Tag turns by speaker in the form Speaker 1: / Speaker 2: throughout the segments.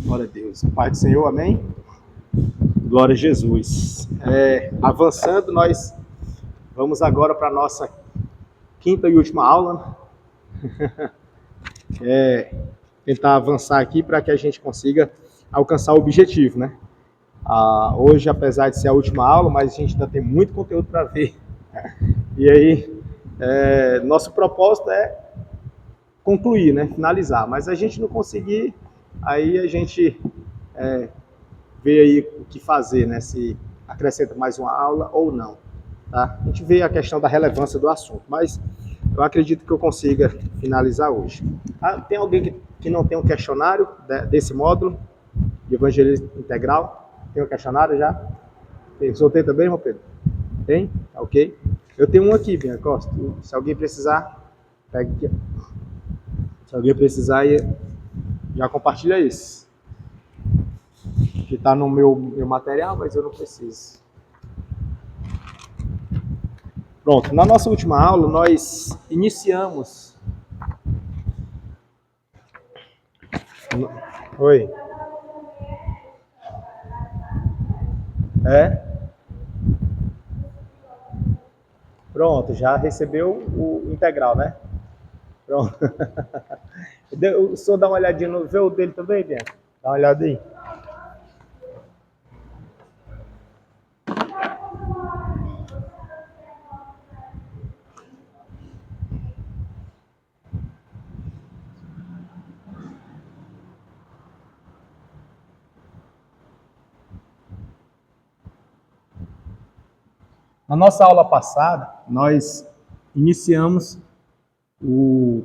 Speaker 1: Glória a Deus. Pai do Senhor, amém? Glória a Jesus. Avançando, nós vamos agora para a nossa quinta e última aula. Tentar avançar aqui para que a gente consiga alcançar o objetivo, né? Hoje, apesar de ser a última aula, mas a gente ainda tem muito conteúdo para ver. E aí, nosso propósito é concluir, né? Finalizar. Mas a gente não conseguir, aí a gente vê aí o que fazer, né? Se acrescenta mais uma aula ou não, tá? A gente vê a questão da relevância do assunto, mas eu acredito que eu consiga finalizar hoje. Tem alguém que não tem um questionário desse módulo de evangelismo integral? Tem um questionário já? Soltei também, irmão Pedro? Tem? Ok. Eu tenho um aqui, Bianca Costa. Se alguém precisar, pega aqui. Se alguém precisar, já compartilha isso. Que está no meu material, mas eu não preciso. Pronto, na nossa última aula nós iniciamos. Oi. Pronto, já recebeu o integral, né? Pronto. O senhor dá uma olhadinha no voo dele também, Bianca? Dá uma olhada aí. Na nossa aula passada, nós iniciamos o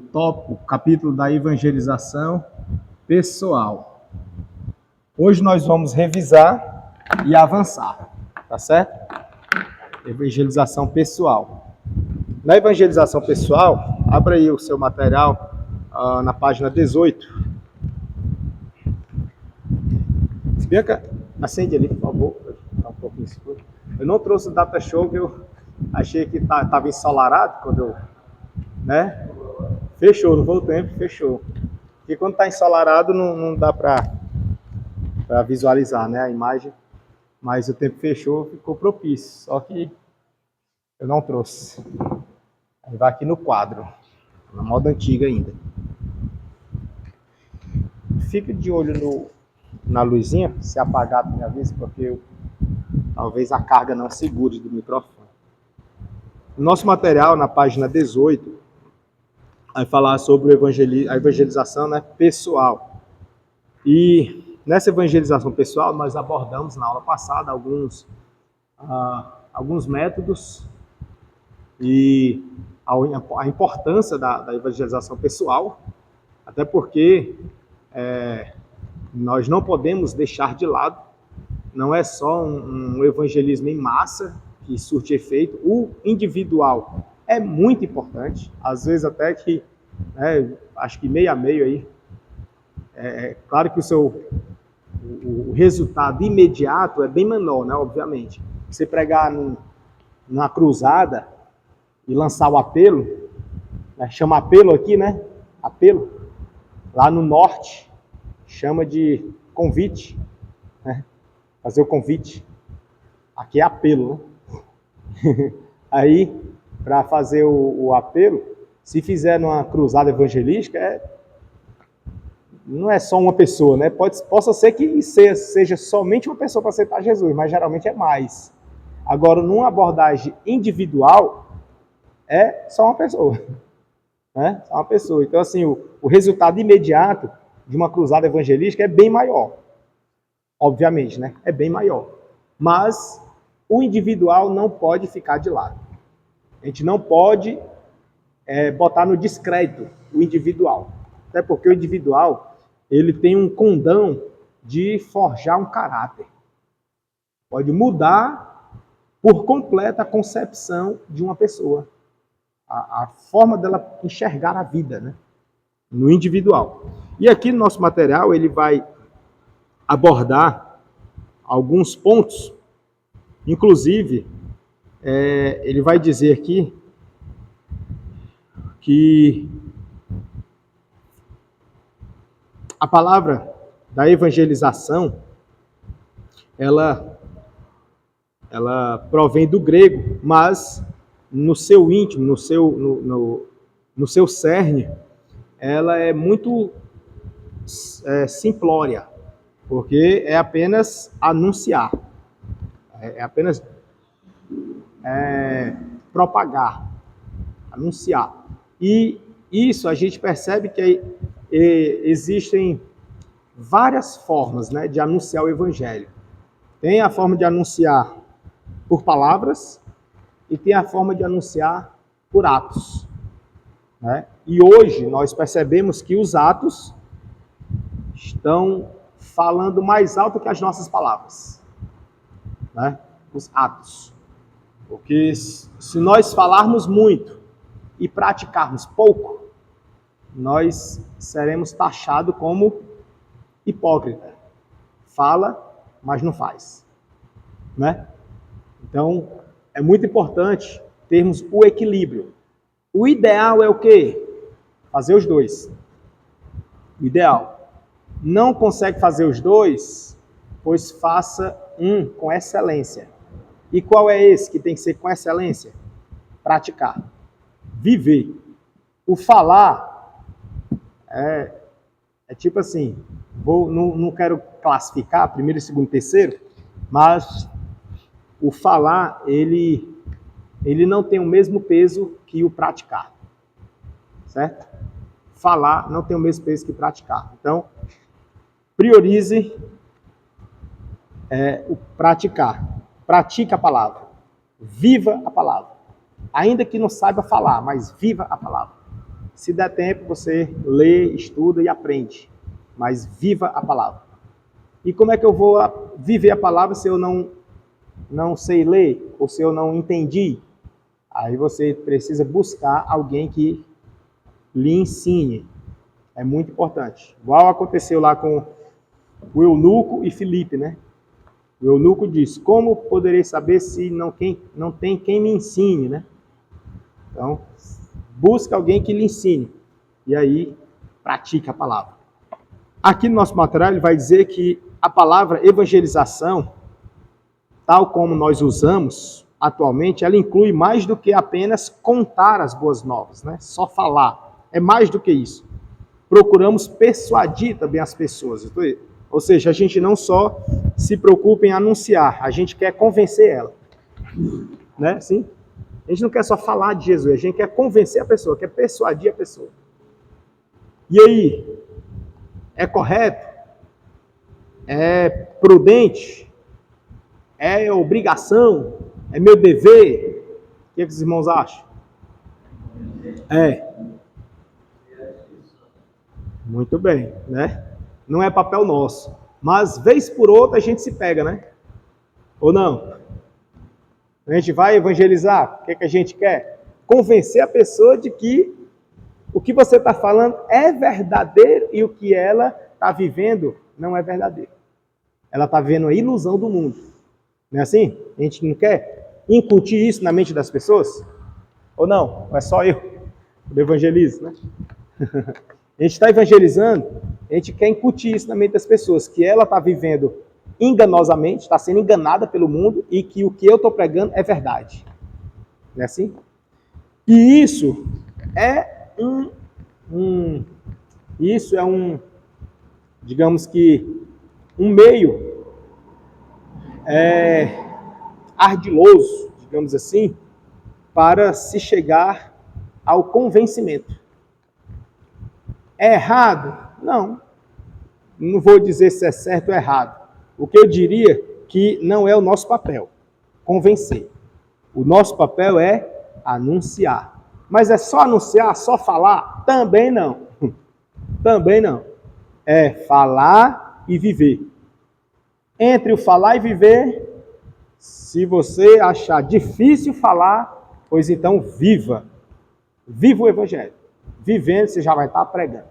Speaker 1: capítulo da evangelização pessoal. Hoje nós vamos revisar e avançar, tá certo? Evangelização pessoal. Na evangelização pessoal, abra aí o seu material na página 18. Bianca, acende ali, por favor. Tá um pouquinho escuro. Eu não trouxe o data show, que eu achei que estava ensolarado quando eu... né? Fechou, não foi o tempo, fechou. Porque quando está ensolarado não dá para visualizar, né, a imagem. Mas o tempo fechou, ficou propício. Só que eu não trouxe. Aí vai aqui no quadro, na moda antiga ainda. Fica de olho na luzinha, se apagar me avisa, porque talvez a carga não segure do microfone. O nosso material, na página 18, vai falar sobre a evangelização, né, pessoal. E nessa evangelização pessoal, nós abordamos na aula passada alguns métodos e a importância da evangelização pessoal, até porque nós não podemos deixar de lado, não é só um evangelismo em massa que surte efeito, o individual é muito importante, às vezes até que, acho que meio a meio aí, claro que o resultado imediato é bem menor, né, obviamente. Você pregar numa cruzada e lançar o apelo, né, chama apelo aqui, né, apelo, lá no norte chama de convite, né, fazer o convite, aqui é apelo, né? Aí, para fazer o apelo, se fizer numa cruzada evangelística, não é só uma pessoa, né? Possa ser que seja somente uma pessoa para aceitar Jesus, mas geralmente é mais. Agora, numa abordagem individual, é só uma pessoa, né? Só uma pessoa. Então, assim, o resultado imediato de uma cruzada evangelística é bem maior. Obviamente, né? É bem maior. Mas o individual não pode ficar de lado. A gente não pode botar no descrédito o individual. Até porque o individual, ele tem um condão de forjar um caráter. Pode mudar por completo a concepção de uma pessoa. A forma dela enxergar a vida, né? No individual. E aqui no nosso material, ele vai abordar alguns pontos. Inclusive, ele vai dizer aqui que a palavra da evangelização, ela provém do grego, mas no seu íntimo, no seu cerne, ela é muito simplória, porque é apenas anunciar, é apenas propagar, anunciar. E isso a gente percebe que existem várias formas, né, de anunciar o evangelho. Tem a forma de anunciar por palavras e tem a forma de anunciar por atos, né? E hoje nós percebemos que os atos estão falando mais alto que as nossas palavras, né? Os atos. Porque se nós falarmos muito e praticarmos pouco, nós seremos taxados como hipócrita. Fala, mas não faz, né? Então, é muito importante termos o equilíbrio. O ideal é o quê? Fazer os dois. O ideal. Não consegue fazer os dois, pois faça um com excelência. E qual é esse que tem que ser com excelência? Praticar. Viver. O falar é tipo assim, não quero classificar primeiro, segundo, terceiro, mas o falar, ele não tem o mesmo peso que o praticar, certo? Falar não tem o mesmo peso que praticar. Então, priorize o praticar. Pratique a palavra. Viva a palavra. Ainda que não saiba falar, mas viva a palavra. Se der tempo, você lê, estuda e aprende. Mas viva a palavra. E como é que eu vou viver a palavra se eu não sei ler? Ou se eu não entendi? Aí você precisa buscar alguém que lhe ensine. É muito importante. Igual aconteceu lá com o eunuco e Filipe, né? O eunuco disse, como poderei saber se não tem quem me ensine, né? Então, busca alguém que lhe ensine. E aí, pratique a palavra. Aqui no nosso material, ele vai dizer que a palavra evangelização, tal como nós usamos atualmente, ela inclui mais do que apenas contar as boas novas, né? Só falar. É mais do que isso. Procuramos persuadir também as pessoas. Ou seja, a gente não só se preocupa em anunciar, a gente quer convencer ela. Né? Sim? A gente não quer só falar de Jesus, a gente quer convencer a pessoa, quer persuadir a pessoa. E aí, é correto? É prudente? É obrigação? É meu dever? O que os irmãos acham? Muito bem, né? Não é papel nosso. Mas, vez por outra, a gente se pega, né? Ou não? A gente vai evangelizar. O que a gente quer? Convencer a pessoa de que o que você está falando é verdadeiro e o que ela está vivendo não é verdadeiro. Ela está vivendo a ilusão do mundo. Não é assim? A gente não quer incutir isso na mente das pessoas? Ou não? Ou é só eu do evangelismo, né? A gente está evangelizando, a gente quer incutir isso na mente das pessoas, que ela está vivendo enganosamente, está sendo enganada pelo mundo e que o que eu estou pregando é verdade. Não é assim? E isso é digamos que, um meio ardiloso, digamos assim, para se chegar ao convencimento. É errado? Não. Não vou dizer se é certo ou errado. O que eu diria que não é o nosso papel, convencer. O nosso papel é anunciar. Mas é só anunciar, só falar? Também não. Também não. É falar e viver. Entre o falar e viver, se você achar difícil falar, pois então viva. Viva o evangelho. Vivendo, você já vai estar pregando.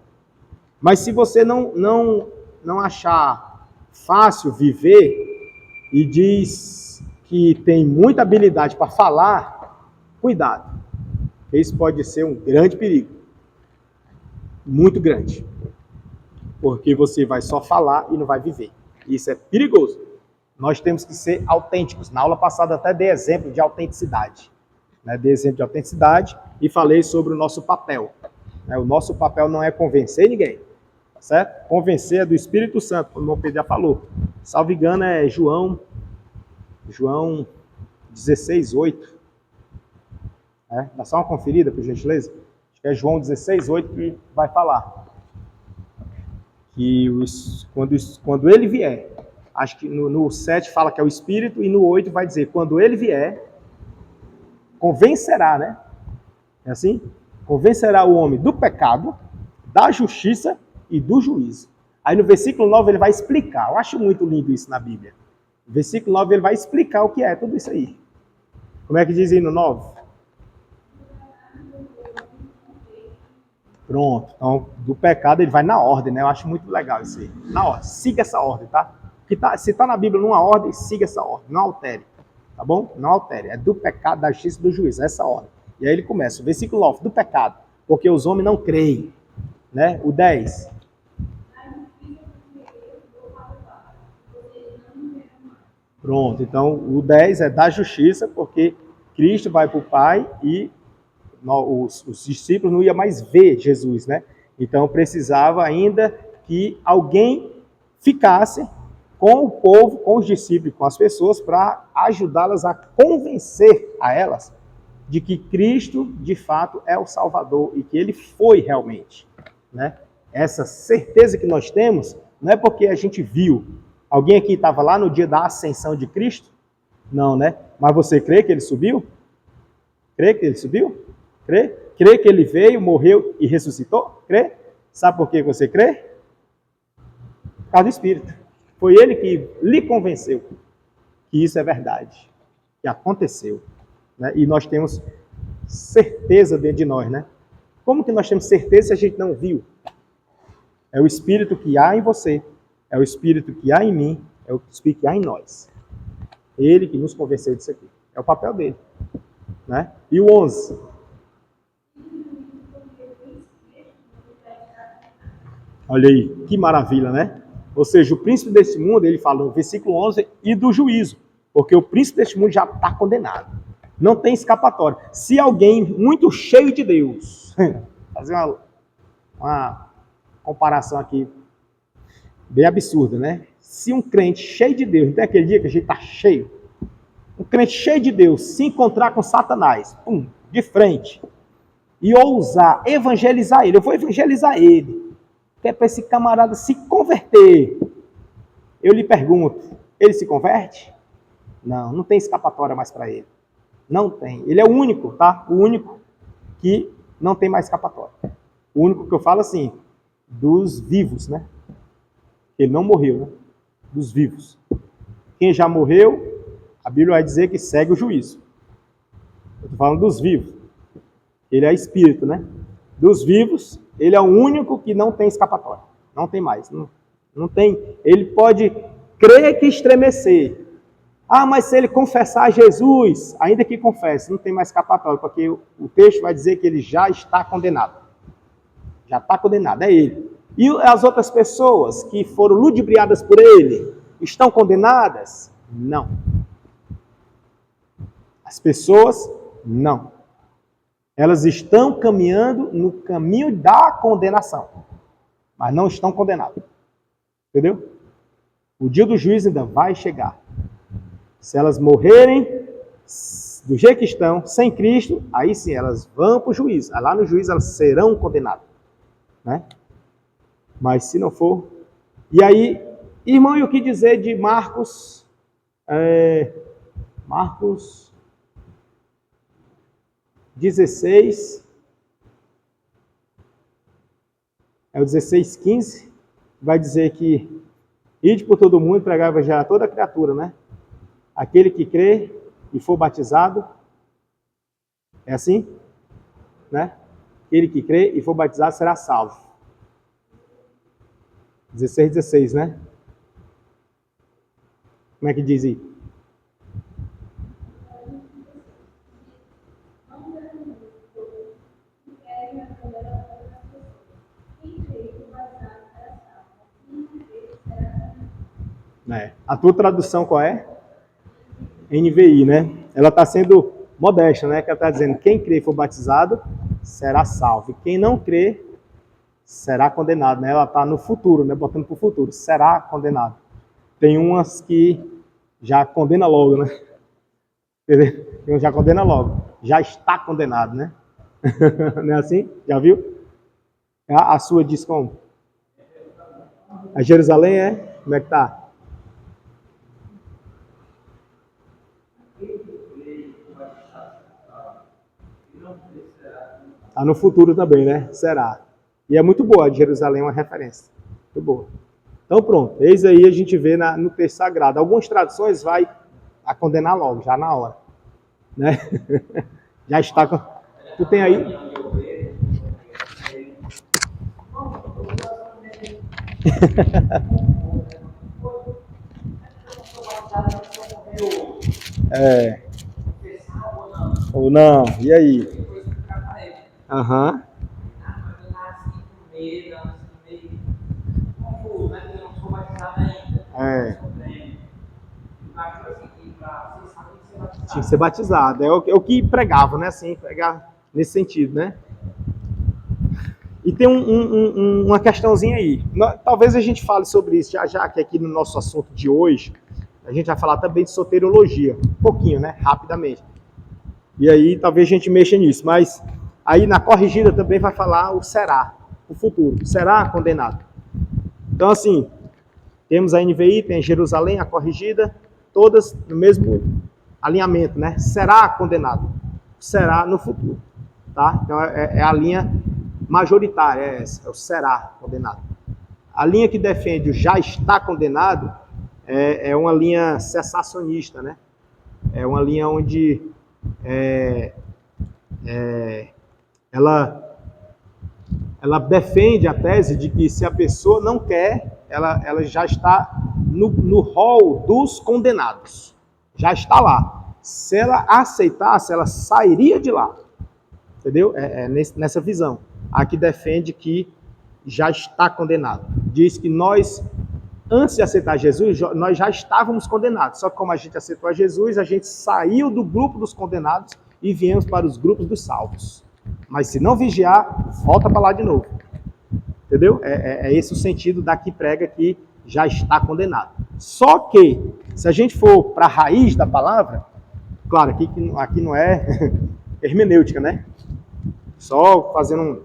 Speaker 1: Mas se você não achar fácil viver e diz que tem muita habilidade para falar, cuidado. Isso pode ser um grande perigo. Muito grande. porque você vai só falar e não vai viver. Isso é perigoso. Nós temos que ser autênticos. Na aula passada até dei exemplo de autenticidade. Né? Dei exemplo de autenticidade e falei sobre o nosso papel. Né? O nosso papel não é convencer ninguém, tá certo? Convencer é do Espírito Santo, como o irmão Pedro já falou. Salvo engano é João 16:8. Dá só uma conferida, por gentileza. Acho que é João 16:8 que vai falar. Que quando ele vier, acho que no 7 fala que é o Espírito, e no 8 vai dizer, quando ele vier, convencerá, né? É assim? Convencerá o homem do pecado, da justiça e do juízo. Aí no versículo 9 ele vai explicar. Eu acho muito lindo isso na Bíblia. No versículo 9 ele vai explicar o que é tudo isso aí. Como é que diz aí no 9? Pronto. Então, do pecado ele vai na ordem, né? Eu acho muito legal isso aí. Na ordem. Siga essa ordem, tá? Se está na Bíblia numa ordem, siga essa ordem. Não altere. Tá bom? Não altere. É do pecado, da justiça e do juízo. Essa ordem. E aí ele começa. O versículo 9. Do pecado. Porque os homens não creem. Né? O 10. Pronto. Então, o 10 é da justiça, porque Cristo vai para o Pai e os discípulos não iam mais ver Jesus, né? Então precisava ainda que alguém ficasse com o povo, com os discípulos, com as pessoas, para ajudá-las a convencer a elas de que Cristo, de fato, é o Salvador e que Ele foi realmente, né? Essa certeza que nós temos não é porque a gente viu. Alguém aqui estava lá no dia da ascensão de Cristo? Não, né? Mas você crê que Ele subiu? Crê que Ele subiu? Crê? Crê que Ele veio, morreu e ressuscitou? Crê? Sabe por que você crê? Por causa do Espírito. Foi Ele que lhe convenceu que isso é verdade, que aconteceu. Né? E nós temos certeza dentro de nós, né? Como que nós temos certeza se a gente não viu? É o Espírito que há em você, é o Espírito que há em mim, é o Espírito que há em nós. Ele que nos convenceu disso aqui. É o papel dele. Né? E o 11. Olha aí, que maravilha, né? Ou seja, o príncipe desse mundo, ele fala no versículo 11, e do juízo. Porque o príncipe deste mundo já está condenado. Não tem escapatória. Se alguém muito cheio de Deus, fazer uma comparação aqui bem absurda, né? Se um crente cheio de Deus, não tem aquele dia que a gente está cheio, um crente cheio de Deus se encontrar com Satanás, de frente, e ousar evangelizar ele, eu vou evangelizar ele, que é para esse camarada se converter. Eu lhe pergunto, ele se converte? Não, não tem escapatória mais para ele. Não tem. Ele é o único, tá? O único que não tem mais escapatória. O único que eu falo assim, dos vivos, né? Ele não morreu, né? Dos vivos. Quem já morreu, a Bíblia vai dizer que segue o juízo. Eu estou falando dos vivos. Ele é espírito, né? Dos vivos, ele é o único que não tem escapatória. Não tem mais. Não tem. Ele pode crer que estremecer. Ah, mas se ele confessar Jesus, ainda que confesse, não tem mais escapatória, porque o texto vai dizer que ele já está condenado. Já está condenado, é ele. E as outras pessoas que foram ludibriadas por ele, estão condenadas? Não. As pessoas, não. Elas estão caminhando no caminho da condenação, mas não estão condenadas. Entendeu? O dia do juízo ainda vai chegar. Se elas morrerem do jeito que estão, sem Cristo, aí sim elas vão para o juízo. Lá no juízo elas serão condenadas. Né? Mas se não for... E aí, irmão, e o que dizer de Marcos... Marcos 16... É o 16:15, vai dizer que ide por todo mundo e pregar o evangelho a toda criatura, né? Aquele que crê e for batizado, é assim? Né? Aquele que crê e for batizado será salvo. 16:16, né? Como é que diz aí? A tua tradução qual é? NVI, né? Ela está sendo modesta, né? Que ela está dizendo, quem crê e for batizado será salvo. E quem não crê será condenado, né? Ela está no futuro, né? Botando para o futuro. Será condenado. Tem umas que já condena logo, né? Entendeu? Tem uns já condena logo. Já está condenado, né? Não é assim? Já viu? A sua diz como? A Jerusalém é? Como é que tá? Tá no futuro também, né? Será. E é muito boa, a de Jerusalém é uma referência. Muito boa. Então pronto, eis aí a gente vê no texto sagrado. Algumas traduções vai a condenar logo, já na hora. Né? Já está. Tu tem aí? É. Ou não? E aí? Aham. É. Tinha que ser batizado. É o que pregava, né? Assim, pregar nesse sentido, né? E tem uma questãozinha aí. Talvez a gente fale sobre isso já já, que aqui no nosso assunto de hoje, a gente vai falar também de soteriologia. Um pouquinho, né? Rapidamente. E aí talvez a gente mexa nisso. Mas aí na corrigida também vai falar o será, o futuro. Será condenado. Então, assim, temos a NVI, tem a Jerusalém, a corrigida, todas no mesmo alinhamento, né? Será condenado. Será no futuro. Tá? Então é a linha majoritária, é essa, é o será condenado. A linha que defende o já está condenado é uma linha cessacionista, né? É uma linha onde ela defende a tese de que se a pessoa não quer, ela já está no rol dos condenados. Já está lá. Se ela aceitasse, ela sairia de lá. Entendeu? Nessa visão. A que defende que já está condenado. Diz que nós, antes de aceitar Jesus, nós já estávamos condenados. Só que como a gente aceitou a Jesus, a gente saiu do grupo dos condenados e viemos para os grupos dos salvos. Mas se não vigiar, volta para lá de novo. Entendeu? É esse o sentido da que prega que já está condenado. Só que, se a gente for para a raiz da palavra, claro, aqui não é hermenêutica, né? Só fazendo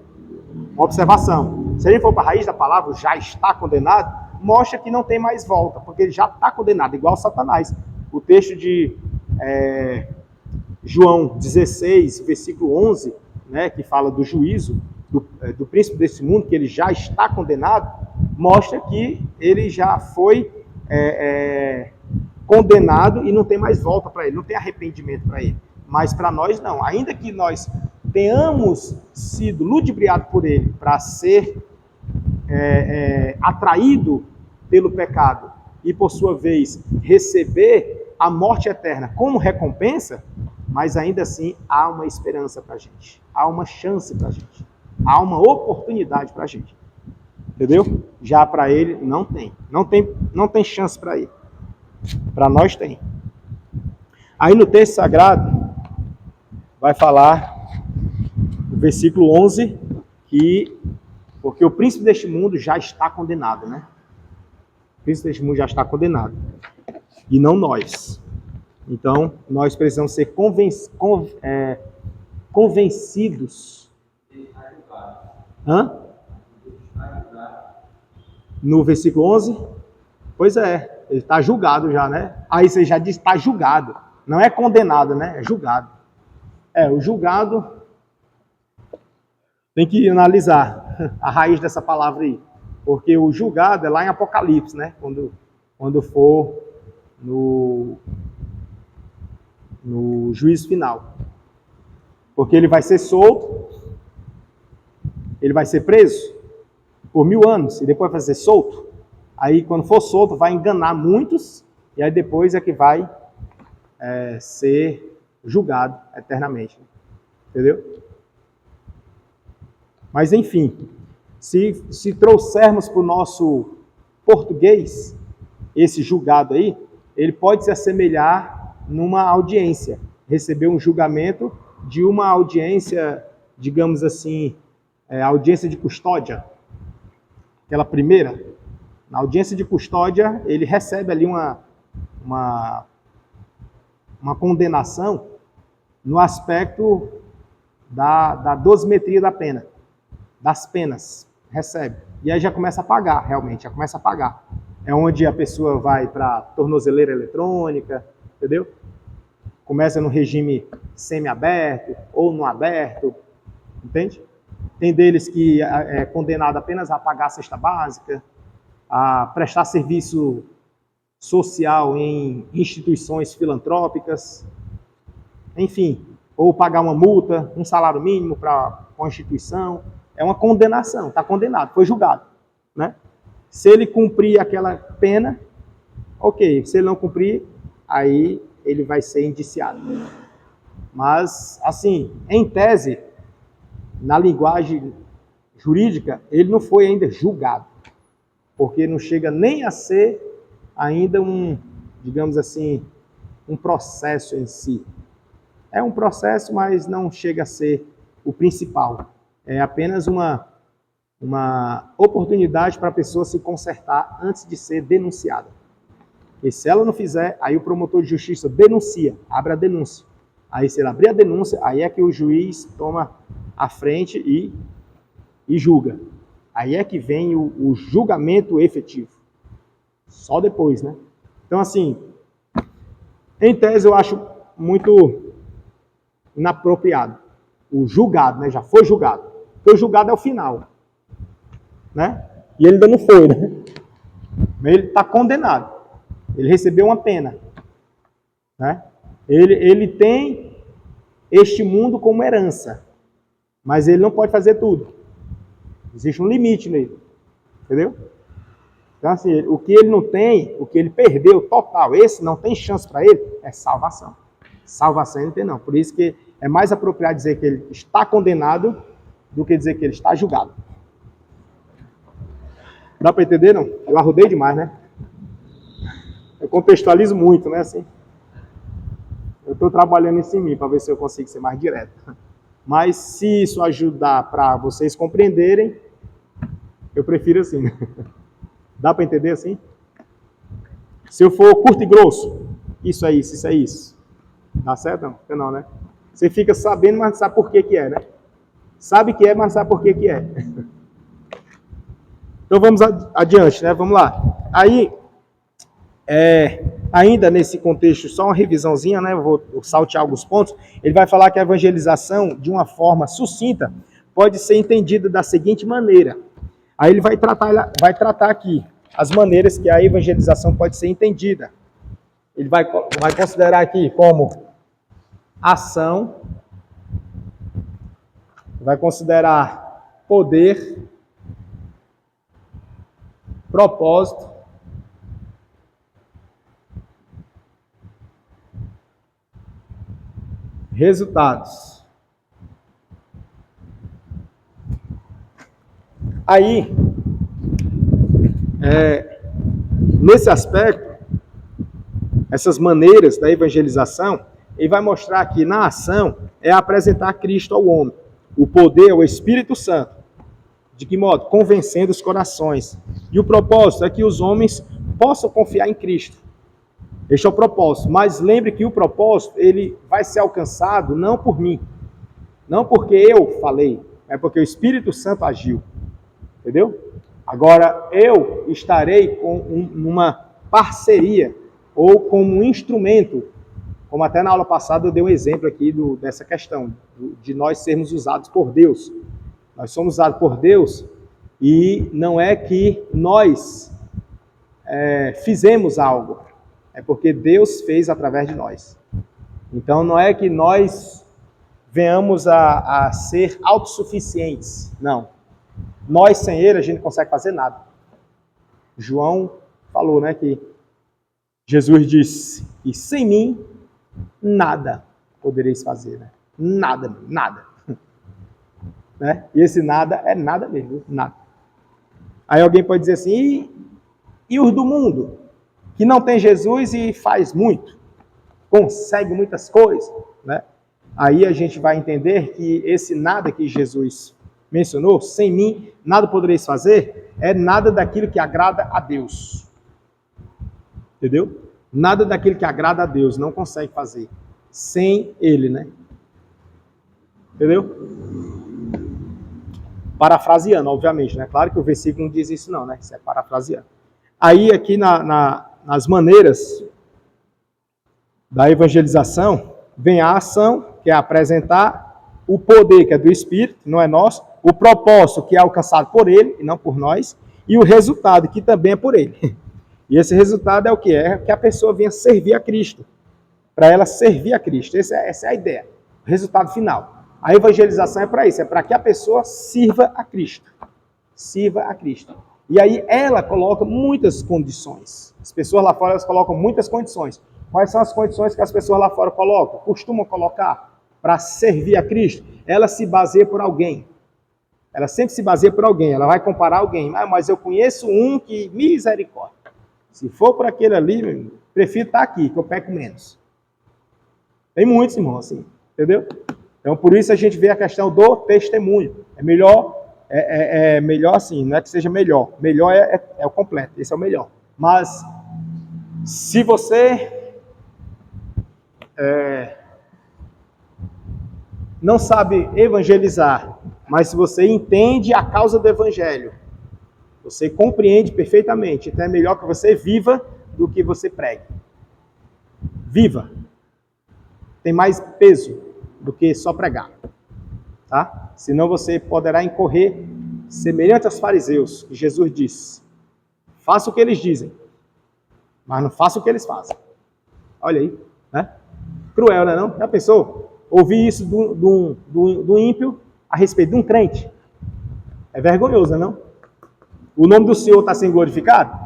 Speaker 1: uma observação. Se a gente for para a raiz da palavra, já está condenado, mostra que não tem mais volta, porque ele já está condenado, igual Satanás. O texto de João 16, versículo 11, né, que fala do juízo do príncipe desse mundo, que ele já está condenado, mostra que ele já foi condenado e não tem mais volta para ele, não tem arrependimento para ele. Mas para nós não. Ainda que nós tenhamos sido ludibriados por ele para ser atraído pelo pecado e, por sua vez, receber a morte eterna como recompensa, mas ainda assim há uma esperança para a gente, há uma chance para a gente, há uma oportunidade para a gente. Entendeu? Já para ele não tem chance para ele. Para nós tem. Aí no texto sagrado vai falar no versículo 11 que porque o príncipe deste mundo já está condenado, né? O príncipe deste mundo já está condenado. E não nós. Então, nós precisamos ser convencidos. Hã? No versículo 11? Pois é, ele está julgado já, né? Aí você já diz está julgado. Não é condenado, né? É julgado. O julgado tem que analisar a raiz dessa palavra aí. Porque o julgado é lá em Apocalipse, né? Quando for no juízo final. Porque ele vai ser solto, ele vai ser preso por 1000 anos e depois vai ser solto. Aí quando for solto vai enganar muitos e aí depois é que vai ser julgado eternamente. Entendeu? Mas enfim, se trouxermos para o nosso português, esse julgado aí, ele pode se assemelhar numa audiência, receber um julgamento de uma audiência, digamos assim, audiência de custódia, aquela primeira. Na audiência de custódia, ele recebe ali uma condenação no aspecto da dosimetria da pena, das penas, recebe. E aí já começa a pagar, realmente, já começa a pagar. É onde a pessoa vai para tornozeleira eletrônica, entendeu? Começa no regime semi-aberto ou no aberto, entende? Tem deles que é condenado apenas a pagar a cesta básica, a prestar serviço social em instituições filantrópicas, enfim, ou pagar uma multa, um salário mínimo para a instituição. É uma condenação, está condenado, foi julgado, né? Se ele cumprir aquela pena, ok. Se ele não cumprir, aí ele vai ser indiciado. Mas, assim, em tese, na linguagem jurídica, ele não foi ainda julgado, porque não chega nem a ser ainda digamos assim, um processo em si. É um processo, mas não chega a ser o principal. É apenas uma oportunidade para a pessoa se consertar antes de ser denunciada. E se ela não fizer, aí o promotor de justiça denuncia, abre a denúncia. Aí se ele abrir a denúncia, aí é que o juiz toma a frente e julga. Aí é que vem o julgamento efetivo. Só depois, né? Então, assim, em tese eu acho muito inapropriado. O julgado, né? Já foi julgado. Porque o julgado é o final, né? E ele ainda não foi, né? Mas ele está condenado. Ele recebeu uma pena, né? Ele tem este mundo como herança, mas ele não pode fazer tudo. Existe um limite nele, entendeu? Então, assim, o que ele não tem, o que ele perdeu total, esse não tem chance para ele, é salvação. Salvação ele não tem, não. Por isso que é mais apropriado dizer que ele está condenado do que dizer que ele está julgado. Dá para entender, não? Eu arrudei demais, né? Eu contextualizo muito, né? Assim, eu estou trabalhando isso em mim para ver se eu consigo ser mais direto. Mas se isso ajudar para vocês compreenderem, eu prefiro assim. Né? Dá para entender assim? Se eu for curto e grosso, isso é isso, isso é isso. Dá certo? Não, não, né? Você fica sabendo, mas não sabe por que é, né? Sabe que é, mas não sabe por que é. Então vamos adiante, né? Vamos lá. Aí, ainda nesse contexto, só uma revisãozinha, né? Eu vou saltear alguns pontos. Ele vai falar que a evangelização, de uma forma sucinta, pode ser entendida da seguinte maneira. Aí ele vai tratar aqui as maneiras que a evangelização pode ser entendida. Ele vai considerar aqui como ação, vai considerar poder, propósito, resultados. Aí, nesse aspecto, essas maneiras da evangelização, ele vai mostrar que na ação é apresentar Cristo ao homem. O poder é o Espírito Santo. De que modo? Convencendo os corações. E o propósito é que os homens possam confiar em Cristo. Este é o propósito. Mas lembre que o propósito, ele vai ser alcançado não por mim. Não porque eu falei, é porque o Espírito Santo agiu. Entendeu? Agora, eu estarei numa parceria ou como um instrumento, como até na aula passada eu dei um exemplo aqui dessa questão, de nós sermos usados por Deus. Nós somos usados por Deus e não é que nós fizemos algo, é porque Deus fez através de nós. Então não é que nós venhamos a ser autossuficientes, não. Nós sem Ele a gente não consegue fazer nada. João falou, né, que Jesus disse que sem mim nada podereis fazer, né? Nada, nada. Né? E esse nada é nada mesmo, nada. Aí alguém pode dizer assim, e os do mundo? que não tem Jesus e faz muito, consegue muitas coisas, né? Aí a gente vai entender que esse nada que Jesus mencionou, sem mim nada podereis fazer, é nada daquilo que agrada a Deus. Entendeu? Nada daquilo que agrada a Deus não consegue fazer sem Ele, né? Entendeu? Parafraseando, obviamente, né? Claro que o versículo não diz isso não, né? Isso é parafraseando. Aí aqui nas maneiras da evangelização, vem a ação, que é apresentar, o poder, que é do Espírito, não é nosso, o propósito, que é alcançado por Ele, e não por nós, e o resultado, que também é por Ele. E esse resultado é o que? É que a pessoa venha servir a Cristo, para ela servir a Cristo. Essa é a ideia, o resultado final. A evangelização é para isso, é para que a pessoa sirva a Cristo. Sirva a Cristo. E aí ela coloca muitas condições. As pessoas lá fora elas colocam muitas condições. Quais são as condições que as pessoas lá fora colocam? Costumam colocar para servir a Cristo? Ela se baseia por alguém. Ela sempre se baseia por alguém. Ela vai comparar alguém. Mas eu conheço um que, misericórdia. Se for por aquele ali, prefiro estar aqui, que eu peco menos. Tem muitos, irmãos, assim. Entendeu? Então, por isso a gente vê a questão do testemunho. É melhor assim, não é que seja melhor. Melhor é o completo, esse é o melhor. Mas, se você não sabe evangelizar, mas se você entende a causa do evangelho, você compreende perfeitamente, então é melhor que você viva do que você pregue. Viva. Tem mais peso do que só pregar. Tá? Senão você poderá incorrer semelhante aos fariseus, que Jesus disse: faça o que eles dizem, mas não faça o que eles fazem. Olha aí, né? Cruel, né não? Já pensou? Ouvir isso do ímpio a respeito de um crente. É vergonhoso, né não? O nome do Senhor está sendo glorificado?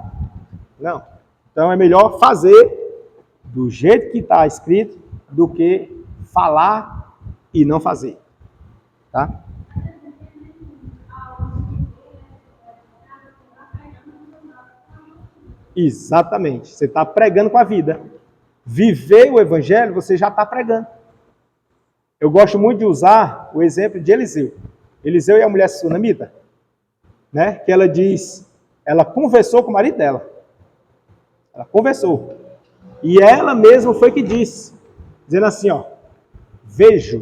Speaker 1: Não. Então é melhor fazer do jeito que está escrito do que falar e não fazer. Tá? Exatamente. Você está pregando com a vida. Viver o evangelho, você já está pregando. Eu gosto muito de usar o exemplo de Eliseu. Eliseu e a mulher sunamita, né? Que ela diz, ela conversou com o marido dela. Ela conversou. E ela mesma foi que disse, dizendo assim, ó, vejo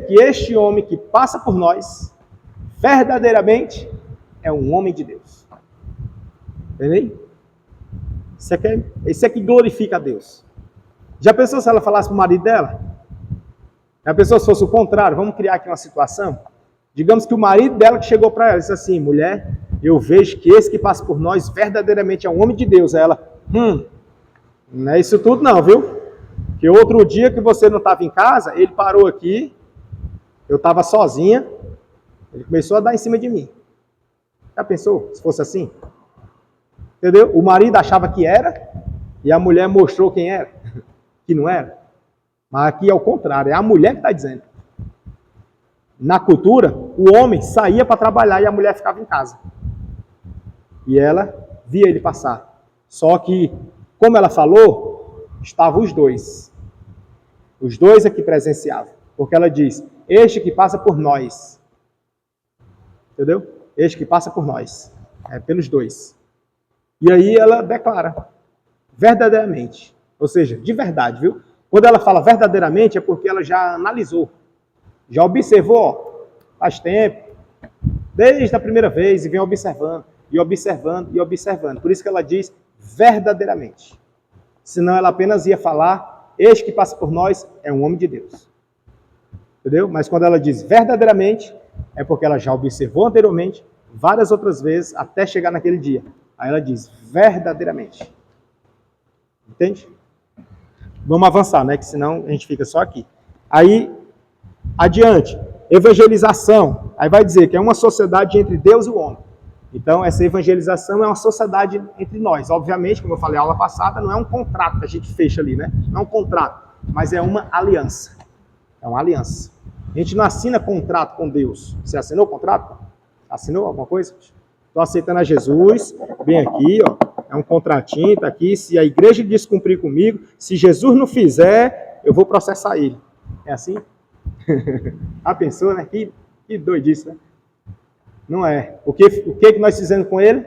Speaker 1: que este homem que passa por nós, verdadeiramente, é um homem de Deus. Entendeu? Isso é que glorifica a Deus. Já pensou se ela falasse para o marido dela? Já pensou se fosse o contrário? Vamos criar aqui uma situação. Digamos que o marido dela que chegou para ela disse assim, mulher, eu vejo que esse que passa por nós verdadeiramente é um homem de Deus. Aí ela, não é isso tudo não, viu? Que outro dia que você não estava em casa, ele parou aqui, eu estava sozinha, ele começou a dar em cima de mim. Já pensou se fosse assim? Entendeu? O marido achava que era, e a mulher mostrou quem era, que não era. Mas aqui é o contrário, é a mulher que está dizendo. Na cultura, o homem saía para trabalhar e a mulher ficava em casa. E ela via ele passar. Só que, como ela falou, estavam os dois. Os dois aqui presenciavam. Porque ela diz, este que passa por nós. Entendeu? Este que passa por nós. É pelos dois. E aí ela declara, verdadeiramente. Ou seja, de verdade, viu? Quando ela fala verdadeiramente, é porque ela já analisou. Já observou, faz tempo. Desde a primeira vez, e vem observando, e observando, e observando. Por isso que ela diz verdadeiramente. Senão ela apenas ia falar, este que passa por nós é um homem de Deus. Entendeu? Mas quando ela diz verdadeiramente, é porque ela já observou anteriormente, várias outras vezes, até chegar naquele dia. Aí ela diz verdadeiramente. Entende? Vamos avançar, né? Que senão a gente fica só aqui. Aí, adiante. Evangelização. Aí vai dizer que é uma sociedade entre Deus e o homem. Então, essa evangelização é uma sociedade entre nós. Obviamente, como eu falei na aula passada, não é um contrato que a gente fecha ali, né? Não é um contrato, mas é uma aliança. É uma aliança. A gente não assina contrato com Deus. Você assinou o contrato? Assinou alguma coisa? estou aceitando a Jesus, bem aqui, ó, é um contratinho, tá aqui, se a igreja descumprir comigo, se Jesus não fizer, eu vou processar ele. É assim? A pessoa, né? Que doidice, né? Não é. O que nós fizemos com ele?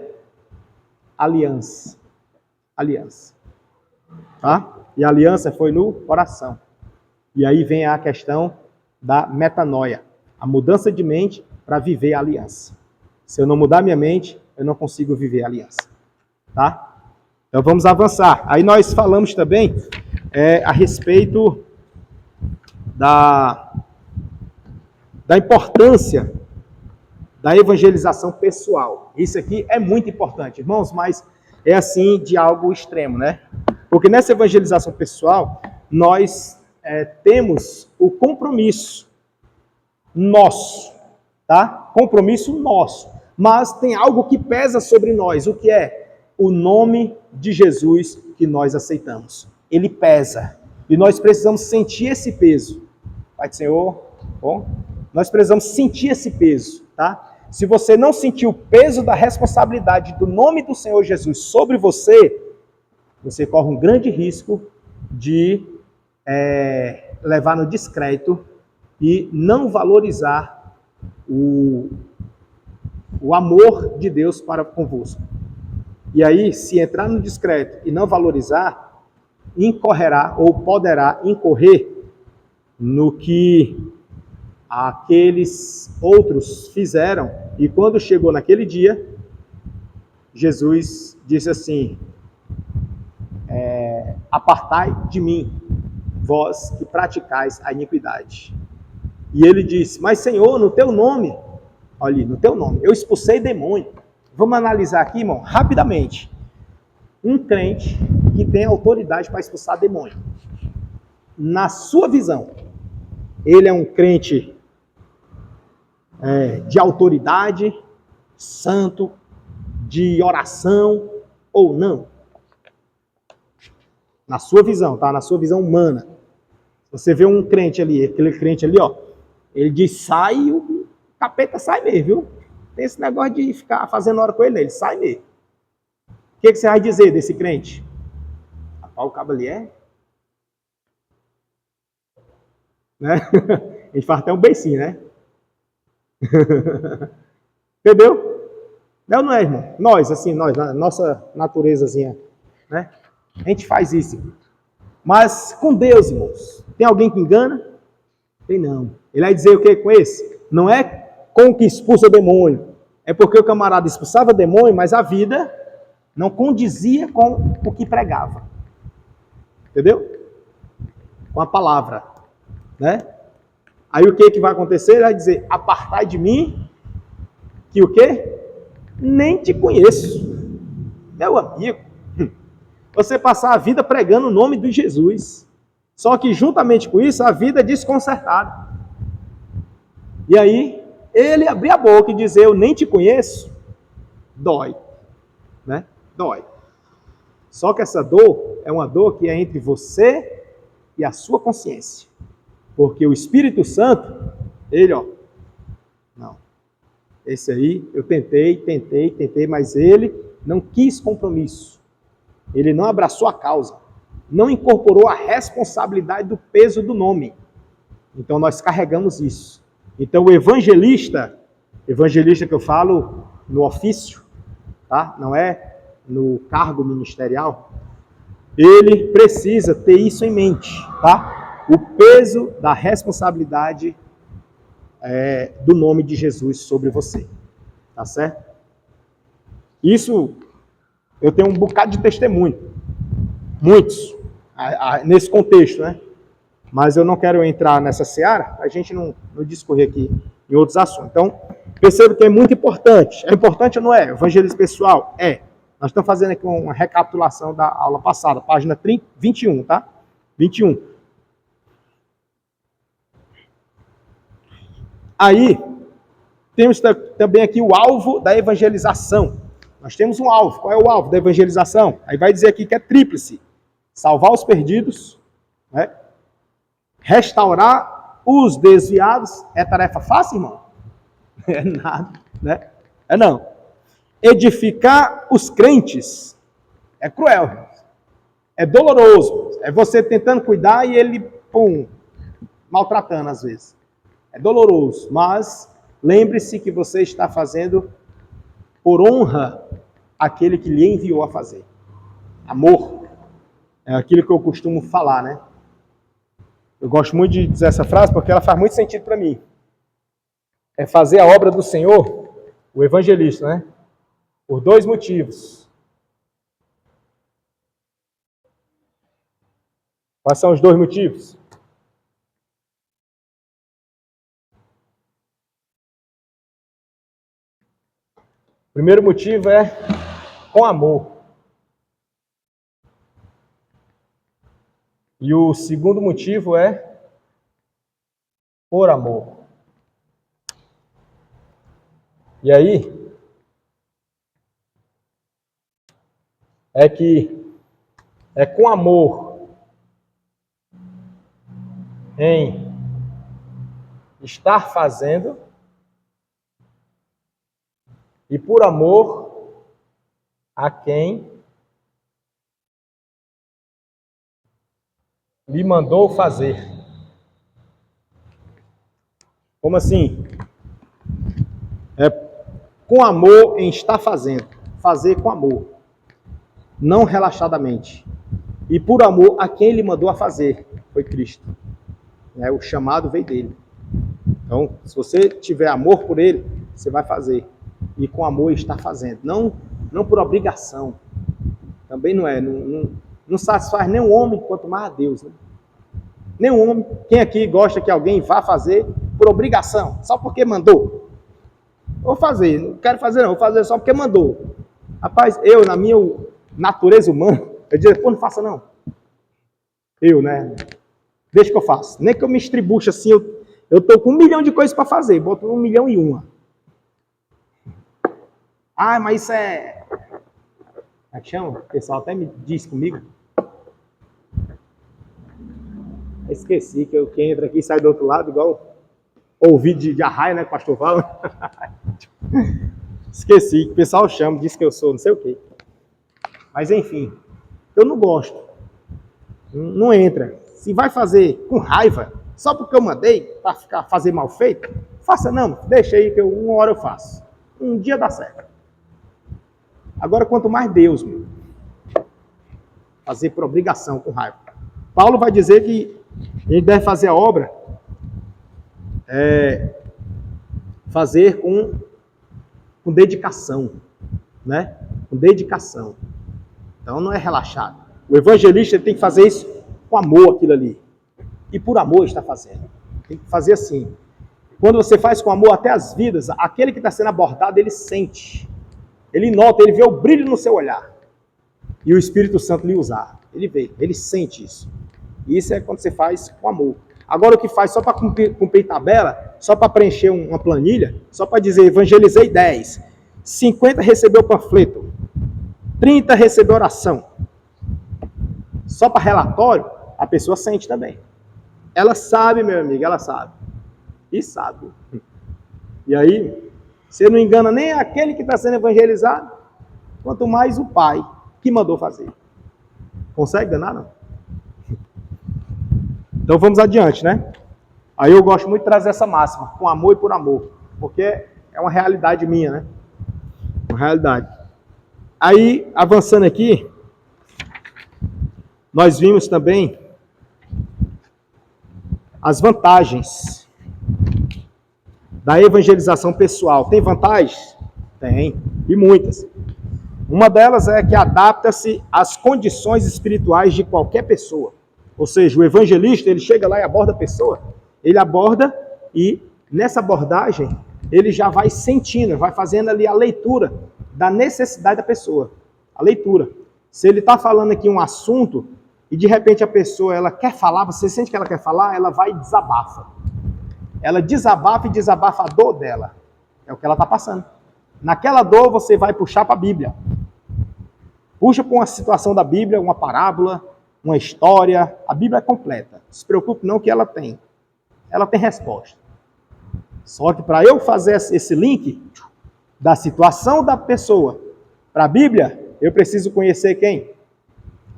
Speaker 1: Aliança. Aliança. Tá? E a aliança foi no coração. E aí vem a questão da metanoia. A mudança de mente para viver a aliança. Se eu não mudar minha mente, eu não consigo viver a aliança. Tá? Então vamos avançar. Aí nós falamos também a respeito da importância da evangelização pessoal. Isso aqui é muito importante, irmãos, mas é assim de algo extremo, né? Porque nessa evangelização pessoal, nós temos o compromisso nosso, tá? Compromisso nosso. Mas tem algo que pesa sobre nós. O que é? O nome de Jesus que nós aceitamos. Ele pesa. E nós precisamos sentir esse peso. Pai do Senhor, bom? Nós precisamos sentir esse peso, tá? Se você não sentir o peso da responsabilidade do nome do Senhor Jesus sobre você, você corre um grande risco de levar no descrédito e não valorizar o amor de Deus para convosco. E aí, se entrar no descrédito e não valorizar, incorrerá ou poderá incorrer no que aqueles outros fizeram. E quando chegou naquele dia, Jesus disse assim: apartai de mim, vós que praticais a iniquidade. E ele disse: mas Senhor, no teu nome, olha, no teu nome, eu expulsei demônio. Vamos analisar aqui, irmão, rapidamente. Um crente que tem autoridade para expulsar demônio. Na sua visão, ele é um crente de autoridade, santo, de oração ou não? Na sua visão, tá? Na sua visão humana. Você vê um crente ali, aquele crente ali, ó, ele diz sai, o capeta sai mesmo, viu? Tem esse negócio de ficar fazendo hora com ele sai mesmo. O que você vai dizer desse crente? Rapaz, o cabo ali né? A gente faz até um beicinho, né? Entendeu? Não, não é, irmão? Nós, assim, na nossa naturezazinha, né? A gente faz isso. Mas com Deus, irmãos, tem alguém que engana? Tem não. Ele vai dizer o que com esse? Não é com o que expulsa o demônio. É porque o camarada expulsava demônio, mas a vida não condizia com o que pregava. Entendeu? Com a palavra. Né? Aí o que vai acontecer? Ele vai dizer, apartai de mim, que o quê? Nem te conheço. Meu amigo, você passar a vida pregando o nome de Jesus. Só que juntamente com isso, a vida é desconcertada. E aí, ele abrir a boca e dizer, eu nem te conheço, dói. Né? Dói. Só que essa dor é uma dor que é entre você e a sua consciência. Porque o Espírito Santo, ele, ó, não. Esse aí, eu tentei, mas ele não quis compromisso. Ele não abraçou a causa. Não incorporou a responsabilidade do peso do nome. Então nós carregamos isso. Então o evangelista que eu falo no ofício, tá? Não é no cargo ministerial, ele precisa ter isso em mente, tá? O peso da responsabilidade do nome de Jesus sobre você, tá certo? Isso, eu tenho um bocado de testemunho, muitos, nesse contexto, né? Mas eu não quero entrar nessa seara, a gente não discorrer aqui em outros assuntos. Então, percebo que é muito importante. É importante ou não é? Evangelismo pessoal? É. Nós estamos fazendo aqui uma recapitulação da aula passada, página 21, tá? 21. Aí, temos também aqui o alvo da evangelização. Nós temos um alvo. Qual é o alvo da evangelização? Aí vai dizer aqui que é tríplice. Salvar os perdidos, né? Restaurar os desviados. É tarefa fácil, irmão? É nada, né? É não. edificar os crentes é cruel, é doloroso. É você tentando cuidar e ele, maltratando às vezes. É doloroso, mas lembre-se que você está fazendo por honra aquele que lhe enviou a fazer. Amor. É aquilo que eu costumo falar, né? Eu gosto muito de dizer essa frase porque ela faz muito sentido para mim. É fazer a obra do Senhor, o evangelista, né? Por dois motivos. Quais são os dois motivos? O primeiro motivo é com amor. E o segundo motivo é por amor. E aí, é que é com amor em estar fazendo e por amor a quem lhe mandou fazer. Como assim? É com amor em estar fazendo. Fazer com amor. Não relaxadamente. E por amor a quem ele mandou a fazer. Foi Cristo. O chamado veio dele. Então, se você tiver amor por ele, você vai fazer. E com amor está fazendo. Não por obrigação. Também não é. Não satisfaz nem o homem, quanto mais a Deus. Né? Nem o homem. Quem aqui gosta que alguém vá fazer por obrigação? Só porque mandou? Vou fazer. Não quero fazer não. Vou fazer só porque mandou. Rapaz, eu, na minha natureza humana, eu digo, pô, não faça não. Eu, né? Deixa que eu faço. Nem que eu me estribuche assim, eu tô com 1 milhão de coisas para fazer. Boto 1.000.001. Ah, mas isso é... Como é que chama? O pessoal até me diz comigo. Esqueci que quem entra aqui sai do outro lado, igual ouvido de arraia, né, pastor fala. Esqueci, que o pessoal chama, diz que eu sou não sei o quê. Mas enfim, eu não gosto. Não entra. Se vai fazer com raiva, só porque eu mandei, para fazer mal feito, faça não, deixa aí que uma hora eu faço. Um dia dá certo. Agora, quanto mais Deus, fazer por obrigação, com raiva. Paulo vai dizer que ele deve fazer a obra, fazer com dedicação, né? Com dedicação. Então não é relaxado. O evangelista tem que fazer isso com amor, aquilo ali. E por amor está fazendo. Tem que fazer assim. Quando você faz com amor até as vidas, aquele que está sendo abordado, ele sente. Ele nota, ele vê o brilho no seu olhar. E o Espírito Santo lhe usar. Ele vê, ele sente isso. E isso é quando você faz com amor. Agora o que faz só para cumprir tabela, só para preencher uma planilha, só para dizer, evangelizei 10, 50 recebeu panfleto, 30 recebeu oração. Só para relatório, a pessoa sente também. Ela sabe, meu amigo, ela sabe. E sabe. E aí, você não engana nem aquele que está sendo evangelizado, quanto mais o pai que mandou fazer. Consegue enganar, não? Então vamos adiante, né? Aí eu gosto muito de trazer essa máxima, com amor e por amor, porque é uma realidade minha, né? Uma realidade. Aí, avançando aqui, nós vimos também as vantagens da evangelização pessoal. Tem vantagens? Tem, e muitas. Uma delas é que adapta-se às condições espirituais de qualquer pessoa. Ou seja, o evangelista, ele chega lá e aborda a pessoa, ele aborda e nessa abordagem ele já vai sentindo, vai fazendo ali a leitura da necessidade da pessoa. A leitura. Se ele está falando aqui um assunto e de repente a pessoa ela quer falar, você sente que ela quer falar, ela vai e desabafa. Ela desabafa e desabafa a dor dela. É o que ela está passando. Naquela dor você vai puxar para a Bíblia. Puxa para uma situação da Bíblia, uma parábola, uma história. A Bíblia é completa. Não se preocupe não que ela tem. Ela tem resposta. Só que para eu fazer esse link, da situação da pessoa para a Bíblia, eu preciso conhecer quem?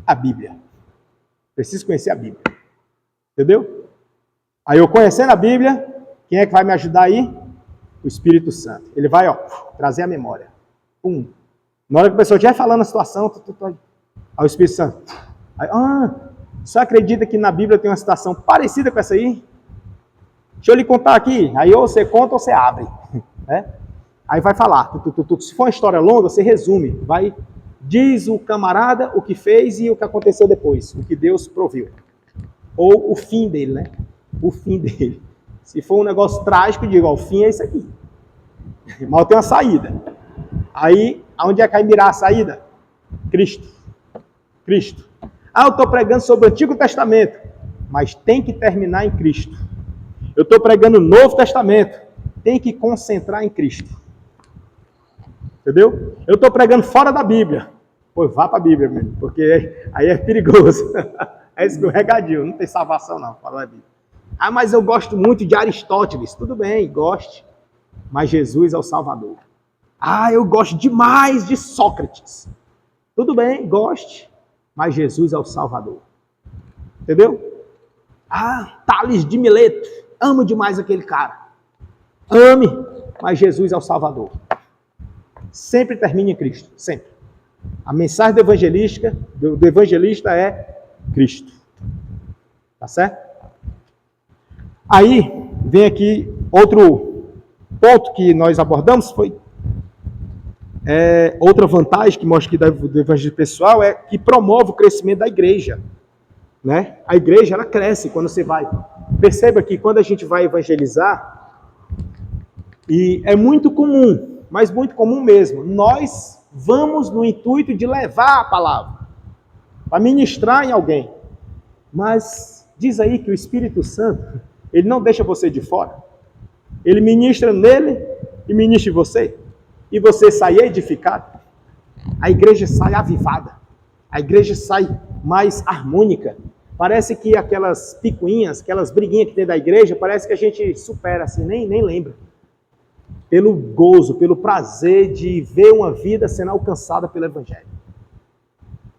Speaker 1: A Bíblia. Preciso conhecer a Bíblia. Entendeu? Aí eu conhecendo a Bíblia, quem é que vai me ajudar aí? O Espírito Santo. Ele vai, trazer a memória. Na hora que a pessoa estiver falando a situação, aí o Espírito Santo. Aí, você acredita que na Bíblia tem uma situação parecida com essa aí? Deixa eu lhe contar aqui. Aí ou você conta ou você abre. Né? Aí vai falar. Se for uma história longa, você resume. Diz o camarada o que fez e o que aconteceu depois. O que Deus proviu. Ou o fim dele, né? O fim dele. Se for um negócio trágico, digo, o fim é isso aqui. Mal tem uma saída. Aí, aonde é que vai mirar a saída? Cristo. Cristo. Eu estou pregando sobre o Antigo Testamento, mas tem que terminar em Cristo. Eu estou pregando o Novo Testamento, tem que concentrar em Cristo. Entendeu? Eu estou pregando fora da Bíblia. Pois vá para a Bíblia mesmo, porque aí é perigoso. É escorregadio, não tem salvação não, fala da Bíblia. Mas eu gosto muito de Aristóteles. Tudo bem, goste. Mas Jesus é o Salvador. Eu gosto demais de Sócrates. Tudo bem, goste. Mas Jesus é o Salvador. Entendeu? Tales de Mileto. Amo demais aquele cara. Ame, mas Jesus é o Salvador. Sempre termine em Cristo. Sempre. A mensagem do evangelista é Cristo. Tá certo? Aí, vem aqui outro ponto que nós abordamos, foi outra vantagem que mostra aqui do evangelho pessoal, é que promove o crescimento da igreja. Né? A igreja, ela cresce quando você vai. Perceba que quando a gente vai evangelizar, e é muito comum, mas muito comum mesmo, nós vamos no intuito de levar a palavra, para ministrar em alguém. Mas diz aí que o Espírito Santo, ele não deixa você de fora. Ele ministra nele e ministra em você. E você sai edificado. A igreja sai avivada. A igreja sai mais harmônica. Parece que aquelas picuinhas, aquelas briguinhas que tem da igreja, parece que a gente supera assim, nem lembra. Pelo gozo, pelo prazer de ver uma vida sendo alcançada pelo Evangelho.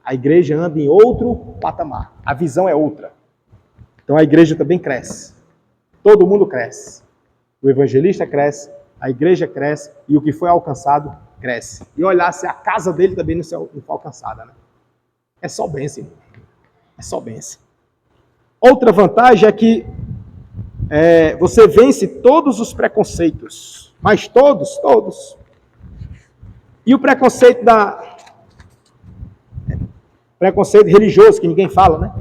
Speaker 1: A igreja anda em outro patamar. A visão é outra. Então a igreja também cresce. Todo mundo cresce. O evangelista cresce, a igreja cresce e o que foi alcançado cresce. E olhar se a casa dele também não foi alcançada. Né? É só bênção. É só bênção. Outra vantagem é que você vence todos os preconceitos. Mas todos. E o preconceito preconceito religioso, que ninguém fala, né?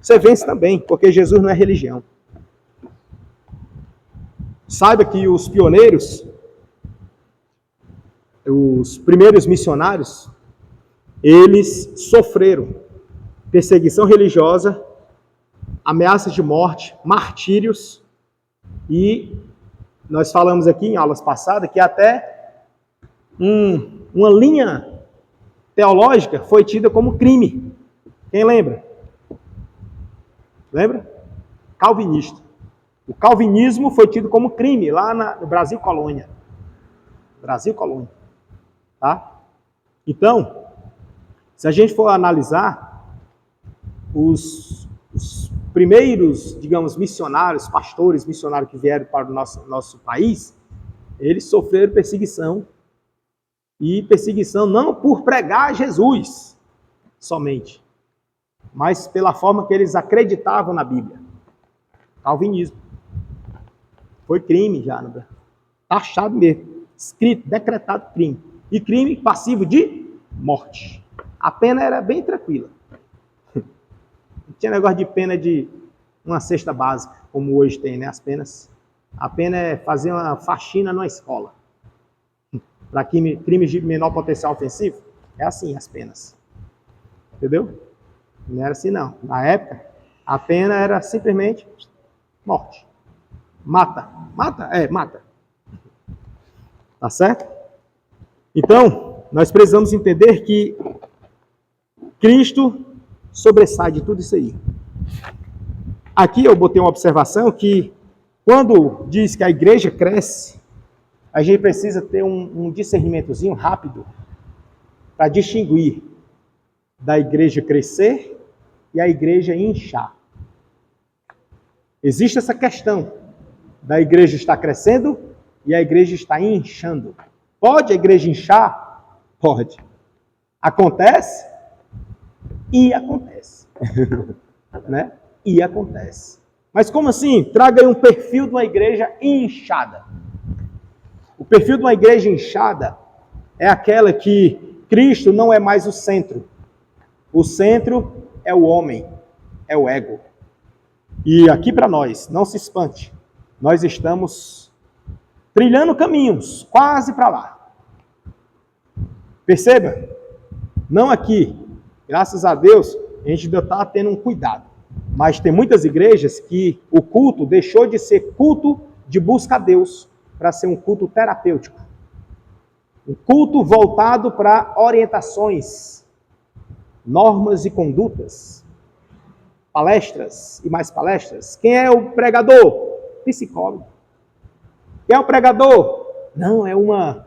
Speaker 1: Você vence também, porque Jesus não é religião. Saiba que os pioneiros, os primeiros missionários, eles sofreram perseguição religiosa, ameaças de morte, martírios, e nós falamos aqui em aulas passadas que até uma linha teológica foi tida como crime. Quem lembra? Lembra? Calvinista. O calvinismo foi tido como crime lá no Brasil Colônia. Brasil Colônia. Tá? Então, se a gente for analisar, os primeiros, digamos, missionários, pastores missionários que vieram para o nosso país, eles sofreram perseguição. E perseguição não por pregar Jesus somente, mas pela forma que eles acreditavam na Bíblia. Calvinismo. Foi crime já, né? Taxado mesmo. Escrito, decretado crime. E crime passivo de morte. A pena era bem tranquila. Não tinha negócio de pena de uma cesta básica, como hoje tem, né? As penas. A pena é fazer uma faxina na escola. Para crimes de menor potencial ofensivo. É assim as penas. Entendeu? Não era assim não. Na época, a pena era simplesmente morte. Mata. Mata. Tá certo? Então, nós precisamos entender que Cristo sobressai de tudo isso aí. Aqui eu botei uma observação que quando diz que a igreja cresce, a gente precisa ter um discernimentozinho rápido para distinguir da igreja crescer e a igreja inchar. Existe essa questão da igreja estar crescendo e a igreja está inchando. Pode a igreja inchar? Pode. Acontece? E acontece. Né? E acontece. Mas como assim? Traga aí um perfil de uma igreja inchada. O perfil de uma igreja inchada é aquela que Cristo não é mais o centro. O centro é o homem, é o ego. E aqui para nós, não se espante, nós estamos trilhando caminhos, quase para lá. Perceba, não aqui, graças a Deus, a gente ainda está tendo um cuidado. Mas tem muitas igrejas que o culto deixou de ser culto de busca a Deus para ser um culto terapêutico. Um culto voltado para orientações, normas e condutas, palestras e mais palestras. Quem é o pregador? Psicólogo. Quem é o pregador? Não, é uma...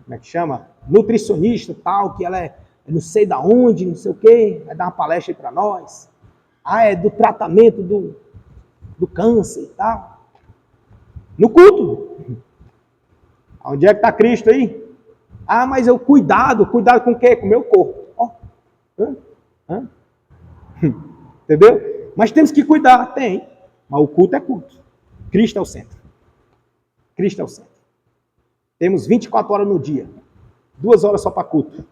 Speaker 1: como é que chama? Nutricionista, tal, que ela é não sei da onde, não sei o quê, vai dar uma palestra aí para nós. Ah, é do tratamento do câncer e tal. No culto. Onde é que está Cristo aí? Ah, mas eu cuidado com o quê? Com o meu corpo. Ó. Entendeu? Mas temos que cuidar, tem. Mas o culto é culto. Cristo é o centro. Cristo é o centro. Temos 24 horas no dia. 2 horas só para culto.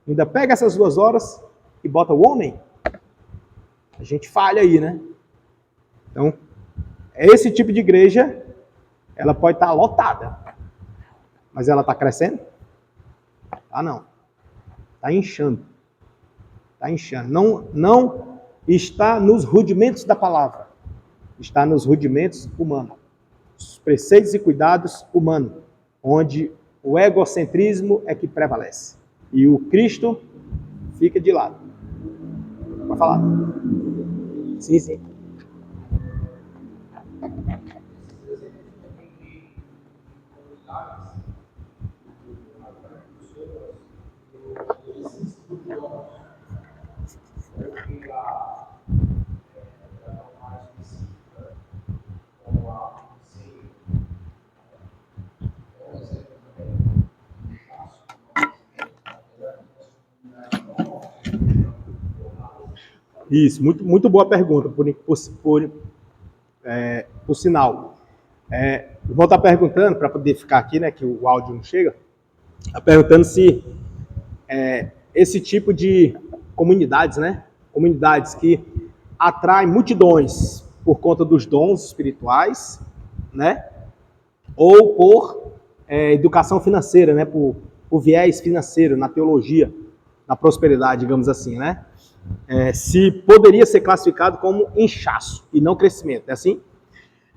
Speaker 1: Ainda pega essas 2 horas e bota o homem. A gente falha aí, né? Então, esse tipo de igreja, ela pode estar lotada. Mas ela está crescendo? Ah, não. Está inchando. Está inchando. Não está nos rudimentos da palavra. Está nos rudimentos humanos. Os preceitos e cuidados humanos. Onde o egocentrismo é que prevalece. E o Cristo fica de lado. Pode falar? Sim, sim. Isso, muito boa pergunta, por sinal. Vou estar perguntando, para poder ficar aqui, né, que o áudio não chega, perguntando se esse tipo de comunidades, né, comunidades que atraem multidões por conta dos dons espirituais, né, ou por educação financeira, né, por viés financeiro, na teologia, na prosperidade, digamos assim, né? Se poderia ser classificado como inchaço e não crescimento, é assim?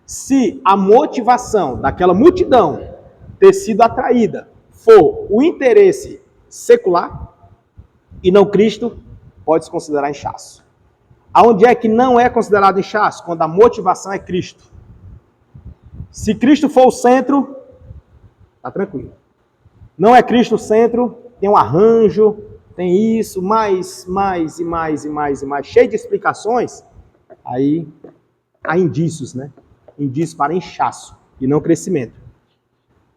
Speaker 1: Se a motivação daquela multidão ter sido atraída for o interesse secular e não Cristo, pode-se considerar inchaço. Aonde é que não é considerado inchaço? Quando a motivação é Cristo. Se Cristo for o centro, tá tranquilo. Não é Cristo o centro, tem um arranjo, tem isso, mais, cheio de explicações, aí há indícios, né? Indícios para inchaço e não crescimento.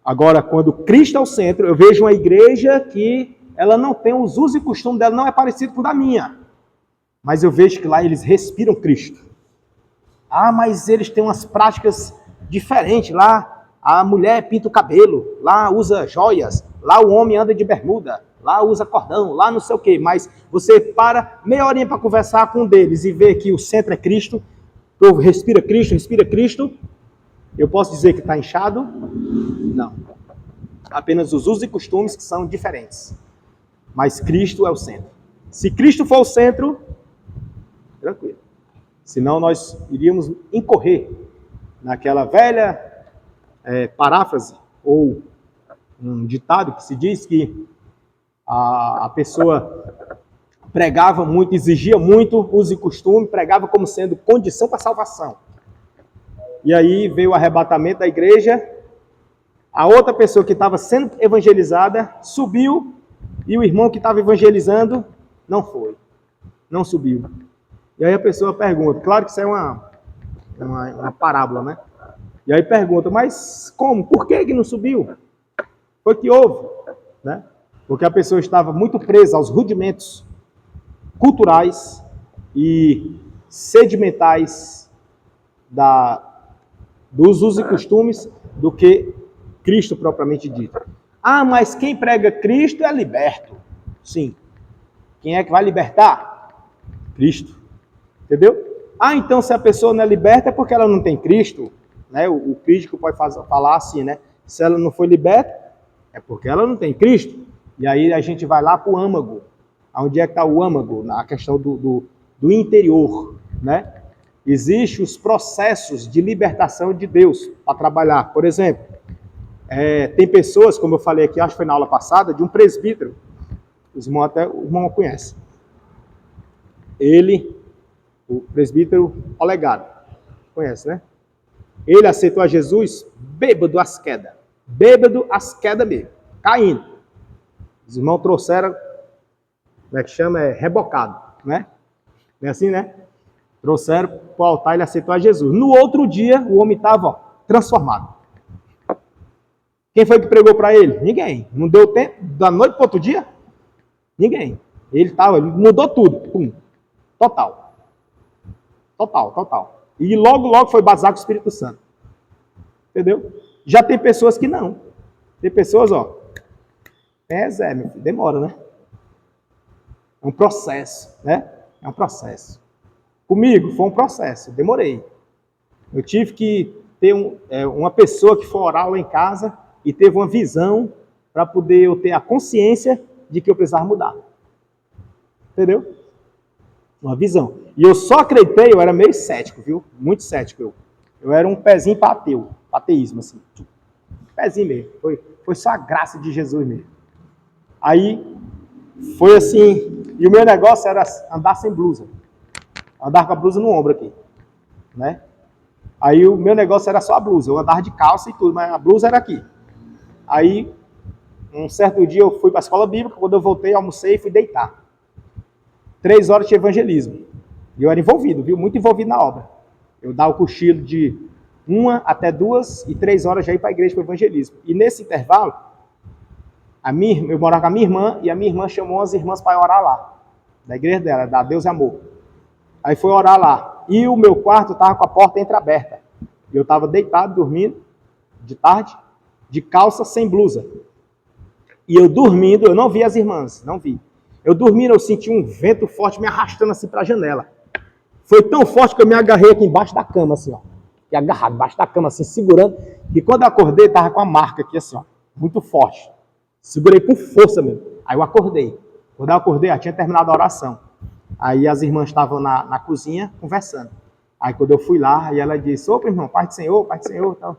Speaker 1: Agora, quando Cristo é o centro, eu vejo uma igreja que ela não tem os usos e costumes dela, não é parecido com o da minha. Mas eu vejo que lá eles respiram Cristo. Ah, mas eles têm umas práticas diferentes. Lá a mulher pinta o cabelo, lá usa joias, lá o homem anda de bermuda, lá usa cordão, lá não sei o quê. Mas você para meia horinha para conversar com um deles e ver que o centro é Cristo, o povo respira Cristo, eu posso dizer que está inchado? Não. Apenas os usos e costumes que são diferentes. Mas Cristo é o centro. Se Cristo for o centro, tranquilo. Senão nós iríamos incorrer naquela velha paráfrase ou um ditado que se diz que a pessoa pregava muito, exigia muito uso e costume, pregava como sendo condição para salvação. E aí veio o arrebatamento da igreja, a outra pessoa que estava sendo evangelizada subiu, e o irmão que estava evangelizando não foi, não subiu. E aí a pessoa pergunta, claro que isso é uma parábola, né? E aí pergunta, mas como? Por que não subiu? Foi que houve, né? Porque a pessoa estava muito presa aos rudimentos culturais e sedimentais dos usos e costumes do que Cristo propriamente dito. Ah, mas quem prega Cristo é liberto. Sim. Quem é que vai libertar? Cristo. Entendeu? Ah, então se a pessoa não é liberta é porque ela não tem Cristo. Né? O crítico pode falar assim, né? Se ela não foi liberta, é porque ela não tem Cristo. E aí a gente vai lá para o âmago. Onde é que está o âmago? Na questão do interior, né? Existem os processos de libertação de Deus para trabalhar. Por exemplo, tem pessoas, como eu falei aqui, acho que foi na aula passada, de um presbítero. O irmão conhece. Ele, o presbítero Olegário, conhece, né? Ele aceitou a Jesus bêbado às quedas. Bêbado às quedas mesmo. Caindo. Os irmãos trouxeram, como é que chama? Rebocado, né? Não é assim, né? Trouxeram para o altar, ele aceitou a Jesus. No outro dia, o homem estava transformado. Quem foi que pregou para ele? Ninguém. Não deu tempo, da noite para outro dia? Ninguém. Ele mudou tudo. Pum. Total. E logo foi batizado com o Espírito Santo. Entendeu? Já tem pessoas que não. Tem pessoas, ó. Zé, meu filho, demora, né? É um processo, né? É um processo. Comigo foi um processo, eu demorei. Eu tive que ter uma pessoa que foi orar lá em casa e teve uma visão para poder eu ter a consciência de que eu precisava mudar. Entendeu? Uma visão. E eu só acreditei, eu era meio cético, viu? Muito cético. Eu era um pezinho para ateu, para ateísmo, assim. Pezinho mesmo. Foi só a graça de Jesus mesmo. Aí, foi assim, e o meu negócio era andar sem blusa. Andar com a blusa no ombro aqui, né? Aí o meu negócio era só a blusa. Eu andava de calça e tudo, mas a blusa era aqui. Aí, um certo dia eu fui para a escola bíblica, quando eu voltei, almocei e fui deitar. 3 horas de evangelismo. E eu era envolvido, viu? Muito envolvido na obra. Eu dava o cochilo de 1 até 2 e 3 horas já ir para a igreja para o evangelismo. E nesse intervalo, eu morava com a minha irmã, e a minha irmã chamou as irmãs para orar lá. Da igreja dela, da Deus e Amor. Aí foi orar lá. E o meu quarto estava com a porta entreaberta. Eu estava deitado, dormindo, de tarde, de calça, sem blusa. E eu dormindo, eu não vi as irmãs, não vi. Eu dormindo, eu senti um vento forte me arrastando assim para a janela. Foi tão forte que eu me agarrei aqui embaixo da cama, assim, ó. E agarrado embaixo da cama, assim, segurando. E quando eu acordei, estava com a marca aqui, assim, ó. Muito forte. Segurei com força mesmo. Aí eu acordei. Quando eu acordei, já tinha terminado a oração. Aí as irmãs estavam na cozinha conversando. Aí quando eu fui lá, aí ela disse, opa, irmão, Pai do Senhor, tal.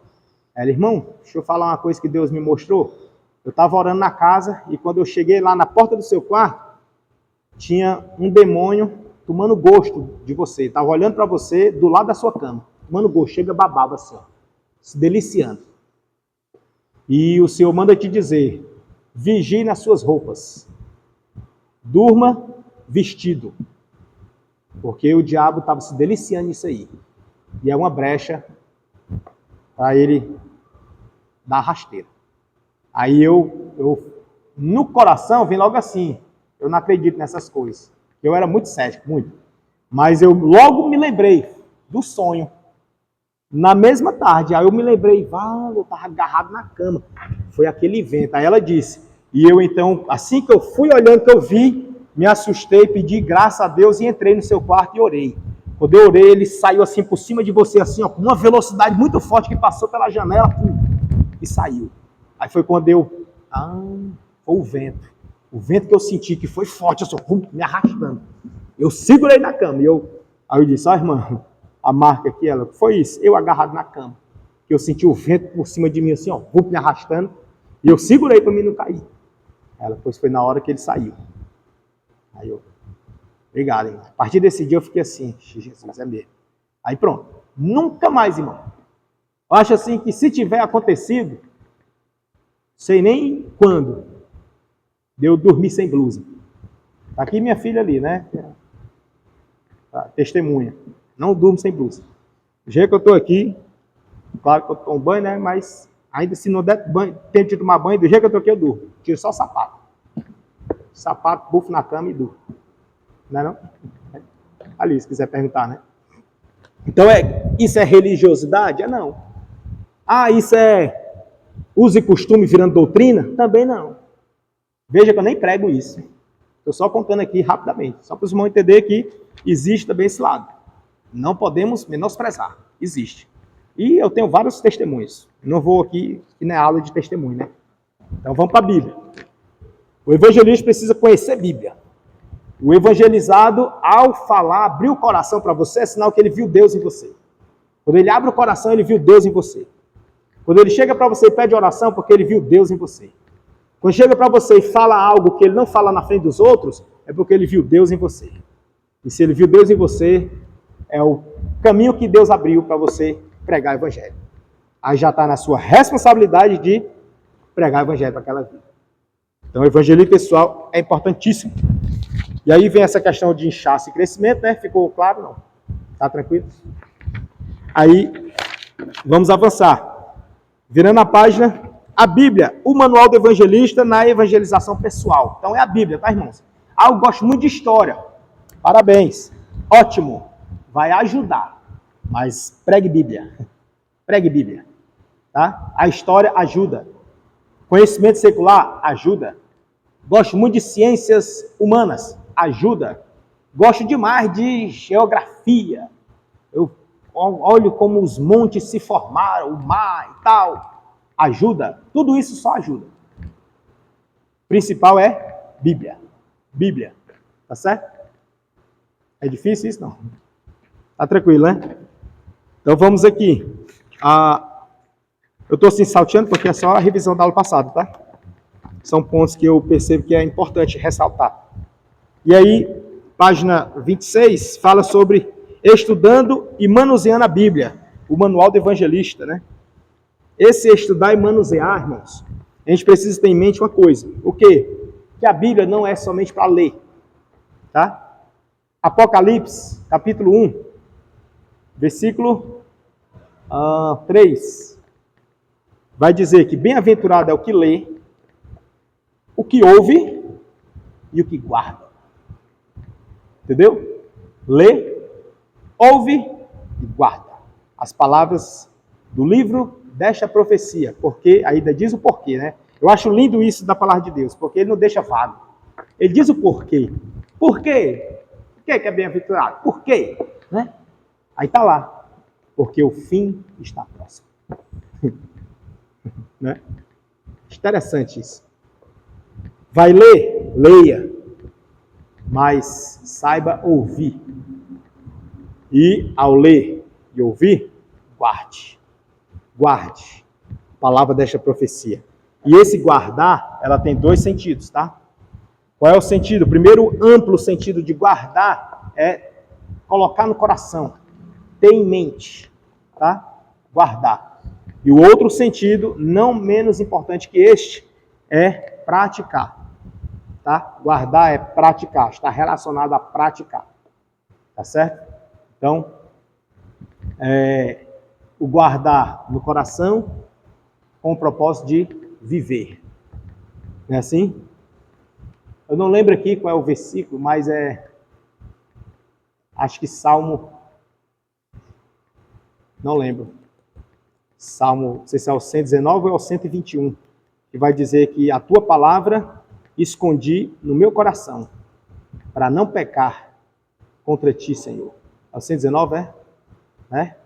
Speaker 1: Ela, irmão, deixa eu falar uma coisa que Deus me mostrou. Eu estava orando na casa e quando eu cheguei lá na porta do seu quarto, tinha um demônio tomando gosto de você. Estava olhando para você do lado da sua cama. Tomando gosto, chega babava assim, ó, se deliciando. E o Senhor manda te dizer, vigie nas suas roupas. Durma vestido. Porque o diabo estava se deliciando nisso aí. E é uma brecha para ele dar rasteira. Aí eu no coração, vim logo assim, eu não acredito nessas coisas. Eu era muito cético, muito. Mas eu logo me lembrei do sonho. Na mesma tarde, aí eu me lembrei, eu estava agarrado na cama. Foi aquele vento. Aí ela disse, e eu então, assim que eu fui olhando, que eu vi, me assustei, pedi graça a Deus e entrei no seu quarto e orei. Quando eu orei, ele saiu assim por cima de você, assim, ó, com uma velocidade muito forte que passou pela janela e saiu. Aí foi quando foi o vento. O vento que eu senti que foi forte, assim, me arrastando. Eu segurei na cama. Aí eu disse, irmã, a marca aqui, ela, foi isso, eu agarrado na cama. Eu senti o vento por cima de mim, assim, ó, me arrastando. E eu segurei para mim não cair. Ela, pois foi na hora que ele saiu. Aí eu, obrigado, irmão. A partir desse dia eu fiquei assim, Jesus, é mesmo. Aí pronto. Nunca mais, irmão. Eu acho assim que se tiver acontecido, sei nem quando, de eu dormir sem blusa. Tá aqui minha filha ali, né? Testemunha. Não durmo sem blusa. Do jeito que eu estou aqui, claro que eu tomo banho, né? Mas ainda se não der banho, tempo de tomar banho, do jeito que eu estou aqui, eu durmo. Tiro só o sapato. Sapato, bufo na cama e durmo. Não é não? Ali, se quiser perguntar, né? Então, isso é religiosidade? Não. Isso é uso e costume virando doutrina? Também não. Veja que eu nem prego isso. Estou só contando aqui rapidamente. Só para os irmãos entenderem que existe também esse lado. Não podemos menosprezar. Existe. E eu tenho vários testemunhos. Não vou aqui, que não é aula de testemunho, né? Então vamos para a Bíblia. O evangelista precisa conhecer a Bíblia. O evangelizado, ao falar, abrir o coração para você, é sinal que ele viu Deus em você. Quando ele abre o coração, ele viu Deus em você. Quando ele chega para você e pede oração, porque ele viu Deus em você. Quando chega para você e fala algo que ele não fala na frente dos outros, é porque ele viu Deus em você. E se ele viu Deus em você, é o caminho que Deus abriu para você pregar o evangelho. Aí já está na sua responsabilidade de pregar o evangelho para aquela vida. Então, o evangelismo pessoal é importantíssimo. E aí vem essa questão de inchaço e crescimento, né? Ficou claro? Não? Tá tranquilo? Aí, vamos avançar. Virando a página, a Bíblia, o manual do evangelista na evangelização pessoal. Então, é a Bíblia, tá, irmãos? Eu gosto muito de história. Parabéns. Ótimo. Vai ajudar. Mas pregue Bíblia. Pregue Bíblia. Tá? A história ajuda. Conhecimento secular ajuda. Gosto muito de ciências humanas. Ajuda. Gosto demais de geografia. Eu olho como os montes se formaram, o mar e tal. Ajuda. Tudo isso só ajuda. O principal é Bíblia. Bíblia. Tá certo? É difícil isso? Não. Tá tranquilo, né? Então vamos aqui. Eu estou assim salteando porque é só a revisão da aula passada, tá? São pontos que eu percebo que é importante ressaltar. E aí, página 26, fala sobre estudando e manuseando a Bíblia, o manual do evangelista, né? Esse estudar e manusear, irmãos, a gente precisa ter em mente uma coisa. O quê? Que a Bíblia não é somente para ler, tá? Apocalipse, capítulo 1, versículo 3, vai dizer que bem-aventurado é o que lê, o que ouve e o que guarda. Entendeu? Lê, ouve e guarda as palavras do livro desta profecia, porque ainda diz o porquê, né? Eu acho lindo isso da palavra de Deus, porque ele não deixa vago. Ele diz o porquê. Por quê? Por que é bem-aventurado? Por quê? Né? Aí está lá. Porque o fim está próximo. Né? Interessante isso. Vai ler? Leia. Mas saiba ouvir. E ao ler e ouvir, guarde. Guarde. Palavra desta profecia. E esse guardar, ela tem dois sentidos, tá? Qual é o sentido? O primeiro amplo sentido de guardar é colocar no coração, ter em mente, tá? Guardar. E o outro sentido, não menos importante que este, é praticar, tá? Guardar é praticar, está relacionado a praticar, tá certo? Então, o guardar no coração com o propósito de viver. Não é assim? Eu não lembro aqui qual é o versículo, mas acho que Salmo, não lembro. Salmo, não sei se é o 119 ou é o 121, que vai dizer que a tua palavra escondi no meu coração, para não pecar contra ti, Senhor. É o 119, é? Né?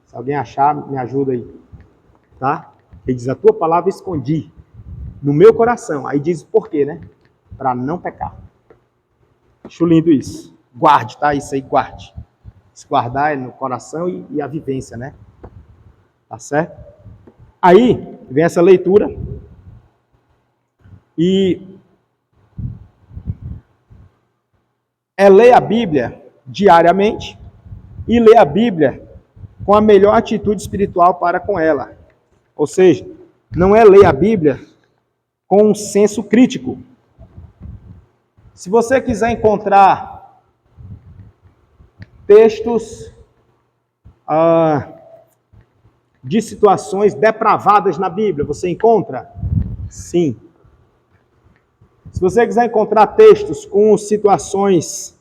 Speaker 1: Se alguém achar, me ajuda aí. Tá? Ele diz, a tua palavra escondi no meu coração. Aí diz por quê, né? Para não pecar. Acho lindo isso. Guarde, tá? Isso aí, guarde. Se guardar é no coração e a vivência, né? Tá certo? Aí vem essa leitura e ler a Bíblia diariamente e ler a Bíblia com a melhor atitude espiritual para com ela. Ou seja, não é ler a Bíblia com um senso crítico. Se você quiser encontrar textos de situações depravadas na Bíblia, você encontra? Sim. Se você quiser encontrar textos com situações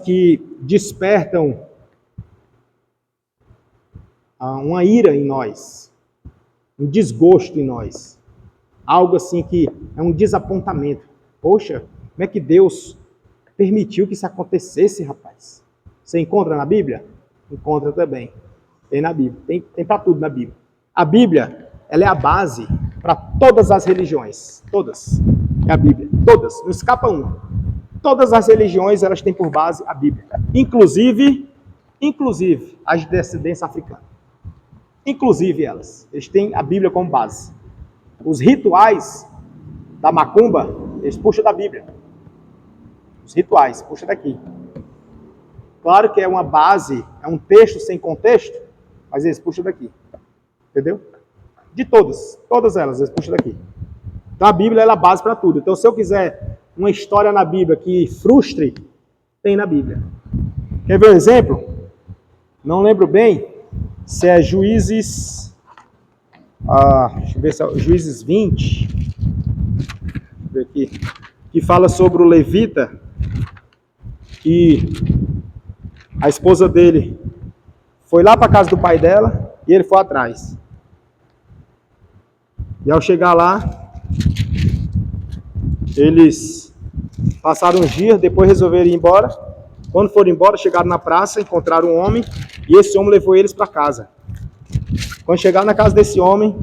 Speaker 1: que despertam uma ira em nós, um desgosto em nós, algo assim que é um desapontamento. Poxa, como é que Deus permitiu que isso acontecesse, rapaz? Você encontra na Bíblia? Encontra também. Tem na Bíblia. Tem para tudo na Bíblia. A Bíblia, ela é a base para todas as religiões. Todas. É a Bíblia. Todas. Não escapa uma. Todas as religiões, elas têm por base a Bíblia. Inclusive as de descendência africana. Inclusive elas. Eles têm a Bíblia como base. Os rituais da macumba, eles puxam da Bíblia. Os rituais, puxa daqui. Claro que é uma base, é um texto sem contexto, mas eles puxam daqui. Entendeu? De todas elas, eles puxam daqui. Então a Bíblia é a base para tudo. Então se eu quiser uma história na Bíblia que frustre, tem na Bíblia. Quer ver um exemplo? Não lembro bem se é Juízes... deixa eu ver se é Juízes 20. Deixa eu ver aqui. Que fala sobre o levita que a esposa dele foi lá para a casa do pai dela e ele foi atrás. E ao chegar lá, eles passaram uns dias, depois resolveram ir embora. Quando foram embora, chegaram na praça, encontraram um homem e esse homem levou eles para casa. Quando chegaram na casa desse homem,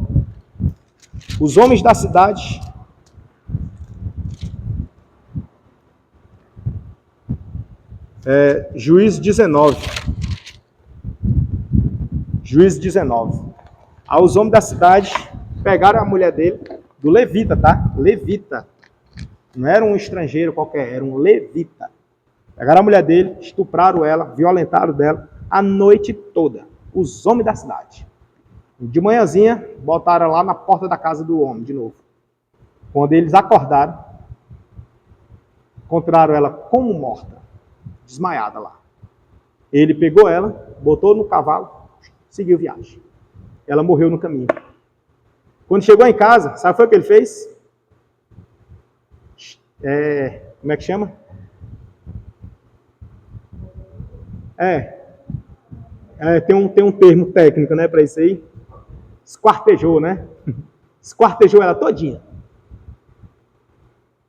Speaker 1: os homens da cidade Juízes 19. Juízes 19. Aí os homens da cidade pegaram a mulher dele, do levita, tá? Levita. Não era um estrangeiro qualquer, era um levita. Pegaram a mulher dele, estupraram ela, violentaram dela a noite toda. Os homens da cidade. De manhãzinha, botaram lá na porta da casa do homem, de novo. Quando eles acordaram, encontraram ela como morta, desmaiada lá. Ele pegou ela, botou no cavalo, seguiu viagem. Ela morreu no caminho. Quando chegou em casa, sabe o que ele fez? Como é que chama? Tem um termo técnico, né, para isso aí. Esquartejou, né? Esquartejou ela todinha.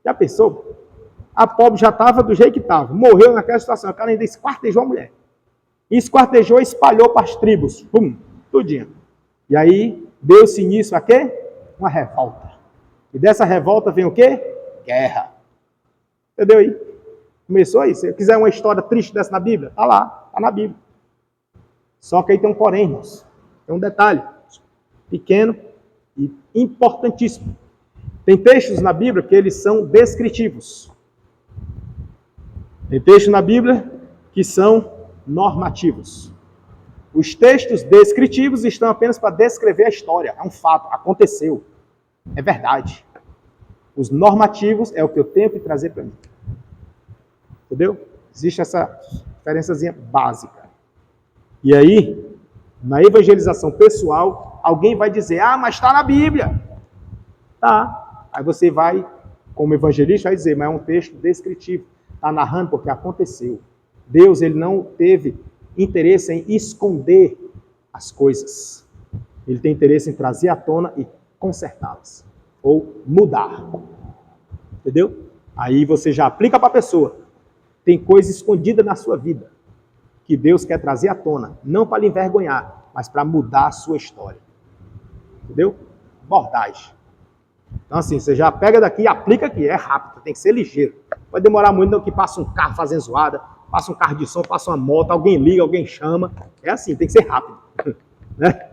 Speaker 1: Já pensou? A pobre já estava do jeito que estava. Morreu naquela situação. O cara ainda esquartejou a mulher. E esquartejou e espalhou para as tribos. Pum, tudinho. E aí, deu-se início a quê? Uma revolta. E dessa revolta vem o quê? Guerra. Entendeu aí? Começou aí. Se quiser uma história triste dessa na Bíblia, tá lá. Tá na Bíblia. Só que aí tem um porém, irmãos. Tem um detalhe. Pequeno e importantíssimo. Tem textos na Bíblia que eles são descritivos. Tem textos na Bíblia que são normativos. Os textos descritivos estão apenas para descrever a história. É um fato, aconteceu. É verdade. Os normativos é o que eu tenho que trazer para mim. Entendeu? Existe essa diferençazinha básica. E aí, na evangelização pessoal, alguém vai dizer, mas está na Bíblia. Tá. Aí você vai, como evangelista, vai dizer, mas é um texto descritivo. Está narrando porque aconteceu. Deus, ele não teve interesse em esconder as coisas. Ele tem interesse em trazer à tona e consertá-las. Ou mudar. Entendeu? Aí você já aplica para a pessoa. Tem coisa escondida na sua vida que Deus quer trazer à tona. Não para lhe envergonhar, mas para mudar a sua história. Entendeu? Abordagem. Então assim, você já pega daqui e aplica aqui. É rápido, tem que ser ligeiro. Vai demorar muito, não que passa um carro fazendo zoada, passa um carro de som, passa uma moto, alguém liga, alguém chama. É assim, tem que ser rápido. Né?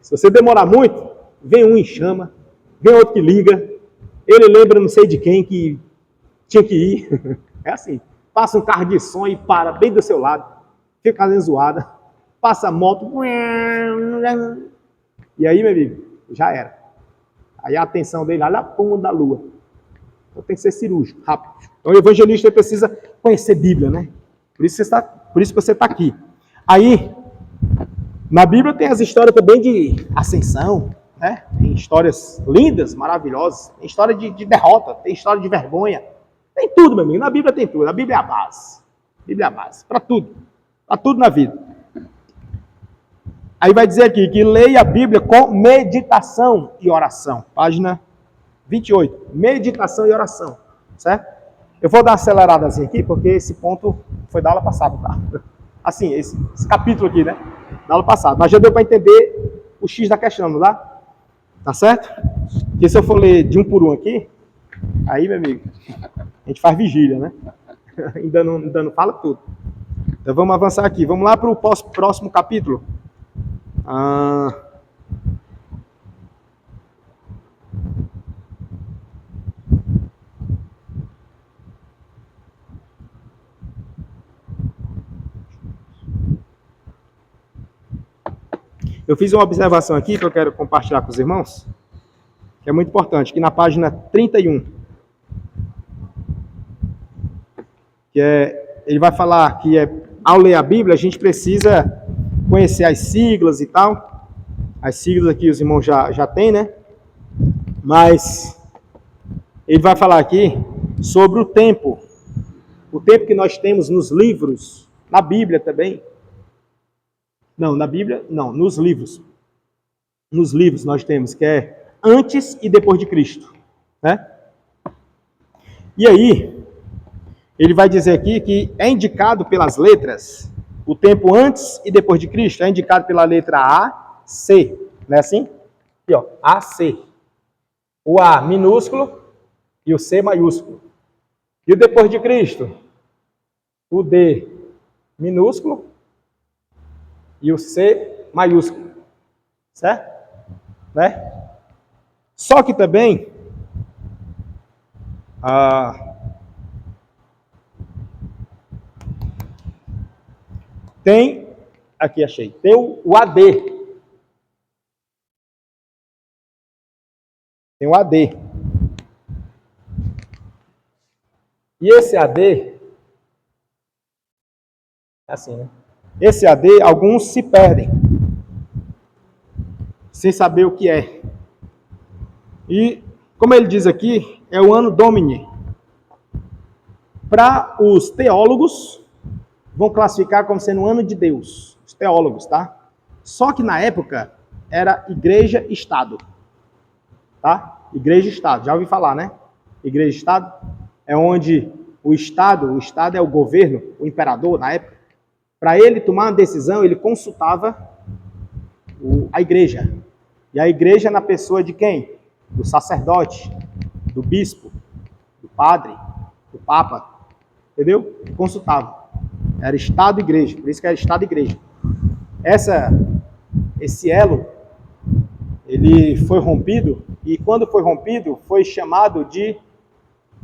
Speaker 1: Se você demorar muito, vem um e chama, vem outro que liga, ele lembra não sei de quem que tinha que ir. É assim. Passa um carro de som e para bem do seu lado. Fica fazendo zoada. Passa a moto. E aí, meu amigo, já era. Aí a atenção dele lá na ponta da lua. Então tem que ser cirúrgico, rápido. Então o evangelista precisa conhecer Bíblia, né? Por isso que você está aqui. Aí, na Bíblia tem as histórias também de ascensão, né? Tem histórias lindas, maravilhosas. Tem história de derrota, tem história de vergonha. Tem tudo, meu amigo. Na Bíblia tem tudo. A Bíblia é a base. A Bíblia é a base. Para tudo. Para tudo na vida. Aí vai dizer aqui que leia a Bíblia com meditação e oração. Página 28. Meditação e oração. Certo? Eu vou dar uma aceleradazinha aqui, porque esse ponto foi da aula passada, tá? Assim, esse capítulo aqui, né? Da aula passada. Mas já deu para entender o X da questão, não dá? Tá certo? Porque se eu for ler de um por um aqui, aí, meu amigo, a gente faz vigília, né? ainda não fala tudo. Então vamos avançar aqui. Vamos lá para o próximo capítulo. Eu fiz uma observação aqui que eu quero compartilhar com os irmãos, que é muito importante, que na página 31, ele vai falar que ao ler a Bíblia, a gente precisa conhecer as siglas e tal. As siglas aqui os irmãos já têm, né? Mas ele vai falar aqui sobre o tempo que nós temos nos livros, na Bíblia também. Não, na Bíblia, não, nos livros. Nos livros nós temos que é antes e depois de Cristo, né? E aí, ele vai dizer aqui que é indicado pelas letras, o tempo antes e depois de Cristo é indicado pela letra A, C, não é assim? Aqui, ó, A, C. O A minúsculo e o C maiúsculo. E o depois de Cristo? O D minúsculo e o C maiúsculo. Certo? Né? Só que também tem, aqui achei, tem o AD. Tem o AD. E esse AD, é assim, né? Esse AD, alguns se perdem, sem saber o que é. E, como ele diz aqui, é o Anno Domini. Para os teólogos, vão classificar como sendo o ano de Deus. Os teólogos, tá? Só que na época, era igreja-estado. Tá? Igreja-estado, já ouvi falar, né? Igreja-estado é onde o Estado é o governo, o imperador na época. Para ele tomar uma decisão, ele consultava a igreja. E a igreja na pessoa de quem? Do sacerdote, do bispo, do padre, do papa. Entendeu? Consultava. Era Estado e igreja, por isso que era Estado e igreja. Esse elo, ele foi rompido, e quando foi rompido, foi chamado de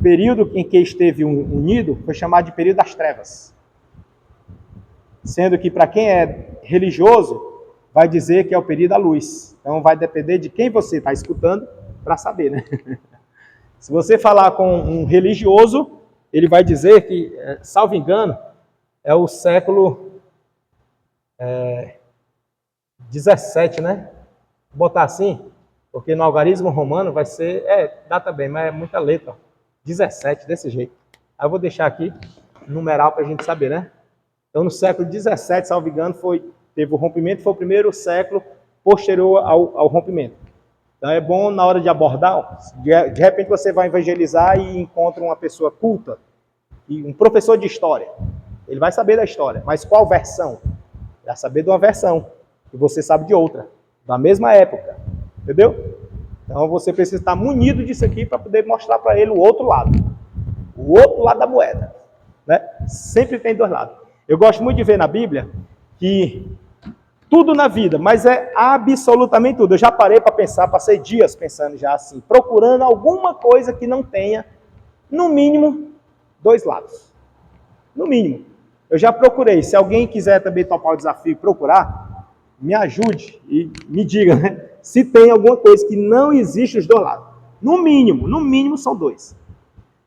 Speaker 1: período em que esteve unido, foi chamado de período das trevas. Sendo que para quem é religioso, vai dizer que é o período da luz. Então vai depender de quem você está escutando para saber, né? Se você falar com um religioso, ele vai dizer que, salvo engano, é o século 17, né? Vou botar assim, porque no algarismo romano vai ser, dá também, mas é muita letra, ó. 17, desse jeito. Aí eu vou deixar aqui, numeral para a gente saber, né? Então, no século 17, salvo engano, teve o rompimento, foi o primeiro século posterior ao rompimento. Então, é bom, na hora de abordar, de repente você vai evangelizar e encontra uma pessoa culta, e um professor de história. Ele vai saber da história, mas qual versão? Ele vai saber de uma versão, e você sabe de outra, da mesma época. Entendeu? Então, você precisa estar munido disso aqui para poder mostrar para ele o outro lado. O outro lado da moeda. Né? Sempre tem dois lados. Eu gosto muito de ver na Bíblia que tudo na vida, mas é absolutamente tudo. Eu já parei para pensar, passei dias pensando já assim, procurando alguma coisa que não tenha, no mínimo, dois lados. No mínimo. Eu já procurei. Se alguém quiser também topar o desafio e procurar, me ajude e me diga, né? Se tem alguma coisa que não existe os dois lados. No mínimo são dois.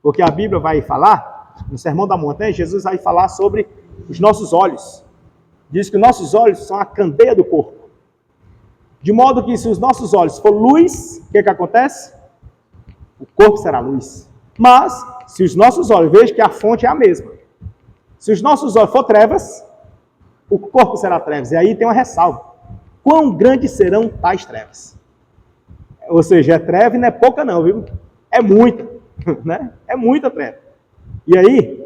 Speaker 1: Porque a Bíblia vai falar, no Sermão da Montanha, Jesus vai falar sobre os nossos olhos. Diz que nossos olhos são a candeia do corpo. De modo que se os nossos olhos for luz, o que acontece? O corpo será luz. Mas, se os nossos olhos, veja que a fonte é a mesma. Se os nossos olhos for trevas, o corpo será trevas. E aí tem uma ressalva. Quão grandes serão tais trevas? Ou seja, é treva e não é pouca não, viu? É muita, né? É muita treva. E aí,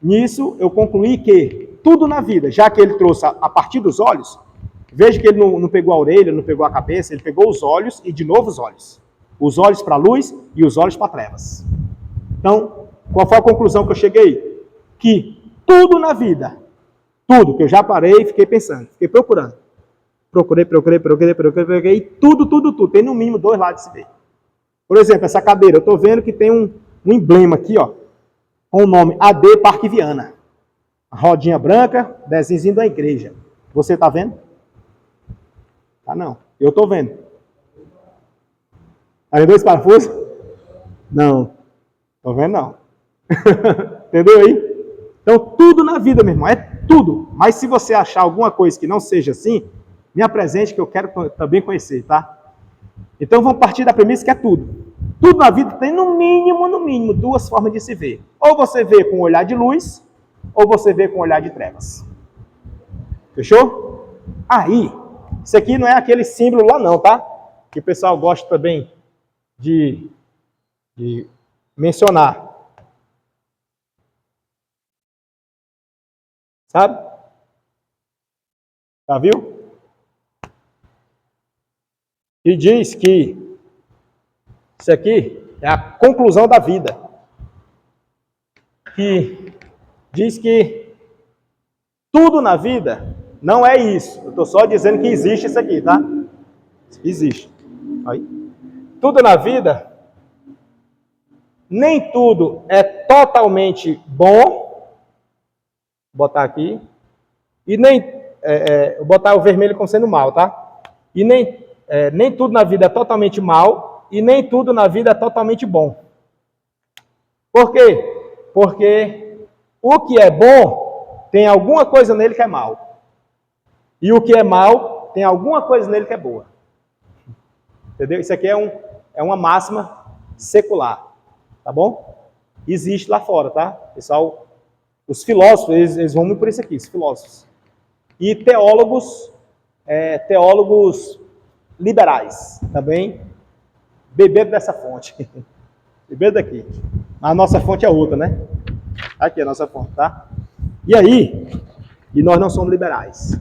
Speaker 1: nisso eu concluí que tudo na vida, já que ele trouxe a partir dos olhos, veja que ele não pegou a orelha, não pegou a cabeça, ele pegou os olhos e de novo os olhos. Os olhos para a luz e os olhos para trevas. Então, qual foi a conclusão que eu cheguei? Que tudo na vida, tudo que eu já parei e fiquei pensando, fiquei procurando. Procurei, tudo. Tem no mínimo dois lados de se ver. Por exemplo, essa cadeira, eu estou vendo que tem um emblema aqui, ó, com o nome AD Parque Viana. A rodinha branca, desenho da igreja. Você está vendo? Tá não. Eu estou vendo. Aí dois parafusos? Não. Estou vendo não. Entendeu aí? Então, tudo na vida, meu irmão, é tudo. Mas se você achar alguma coisa que não seja assim, me apresente que eu quero também conhecer, tá? Então, vamos partir da premissa que é tudo. Tudo na vida tem, no mínimo, duas formas de se ver. Ou você vê com um olhar de luz, ou você vê com um olhar de trevas. Fechou? Aí, isso aqui não é aquele símbolo lá não, tá? Que o pessoal gosta também de mencionar. Sabe? Já viu? E diz que isso aqui é a conclusão da vida. Que diz que tudo na vida não é isso. Eu estou só dizendo que existe isso aqui, tá? Existe. Aí. Tudo na vida, nem tudo é totalmente bom. Vou botar aqui. E nem. Vou botar o vermelho como sendo mal, tá? E nem tudo na vida é totalmente mal. E nem tudo na vida é totalmente bom. Por quê? Porque o que é bom tem alguma coisa nele que é mal. E o que é mal tem alguma coisa nele que é boa. Entendeu? Isso aqui é uma máxima secular. Tá bom? Existe lá fora, tá? Pessoal, os filósofos, eles vão muito por isso aqui, os filósofos. E teólogos liberais também beberam dessa fonte. Beberam daqui. A nossa fonte é outra, né? Aqui a nossa fonte, tá? E aí, nós não somos liberais.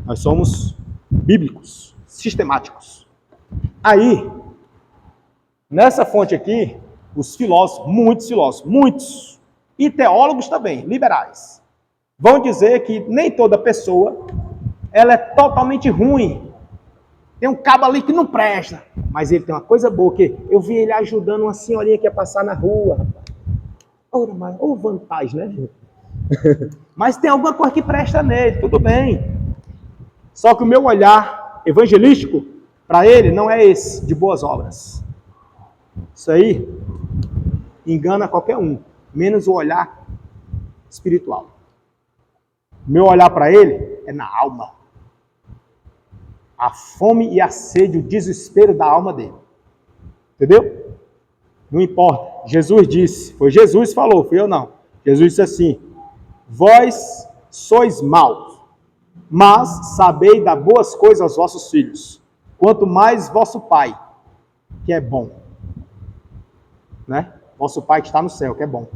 Speaker 1: Nós somos bíblicos, sistemáticos. Aí, nessa fonte aqui, os filósofos, muitos, e teólogos também, liberais, vão dizer que nem toda pessoa ela é totalmente ruim. Tem um cabo ali que não presta, mas ele tem uma coisa boa, que eu vi ele ajudando uma senhorinha que ia passar na rua. Ou vantagem, né? Mas tem alguma coisa que presta nele, tudo bem. Só que o meu olhar evangelístico para ele não é esse, de boas obras. Isso aí engana qualquer um, menos o olhar espiritual. O meu olhar para ele é na alma. A fome e a sede, o desespero da alma dele. Entendeu? Não importa. Jesus disse, foi Jesus que falou, fui eu não. Jesus disse assim: vós sois maus, mas sabei dar boas coisas aos vossos filhos, quanto mais vosso Pai, que é bom. Né? Vosso Pai que está no céu, que é bom.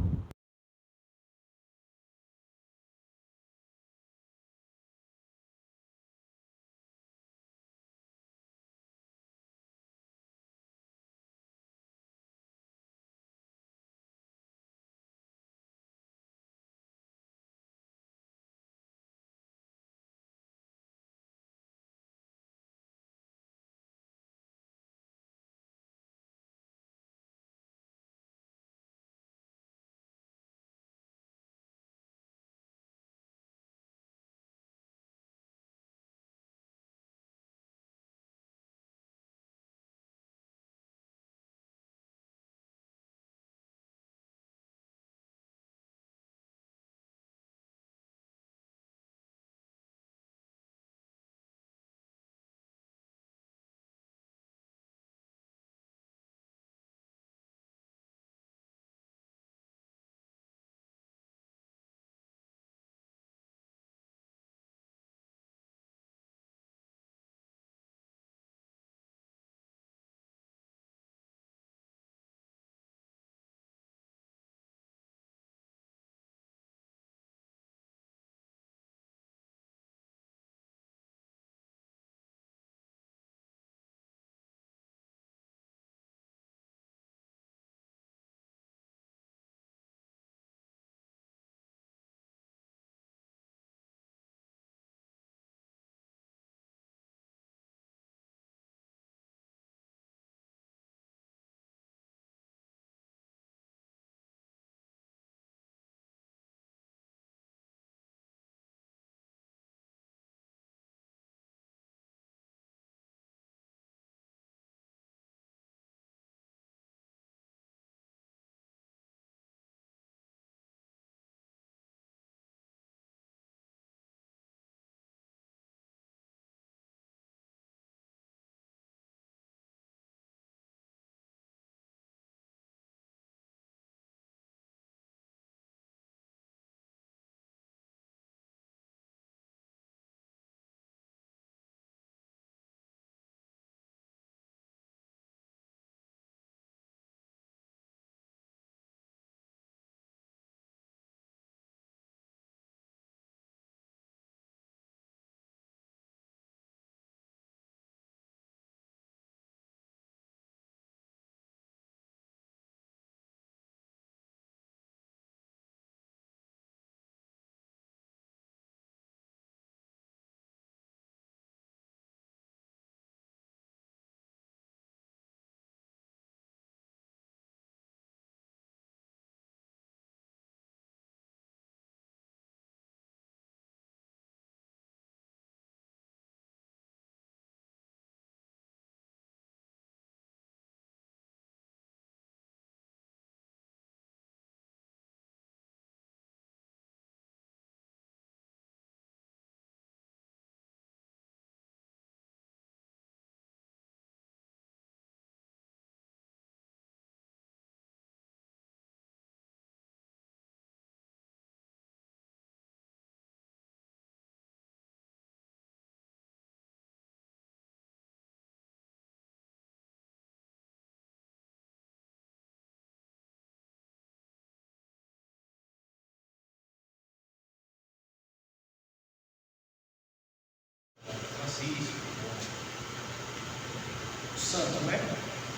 Speaker 2: catolicismo, o santo, né?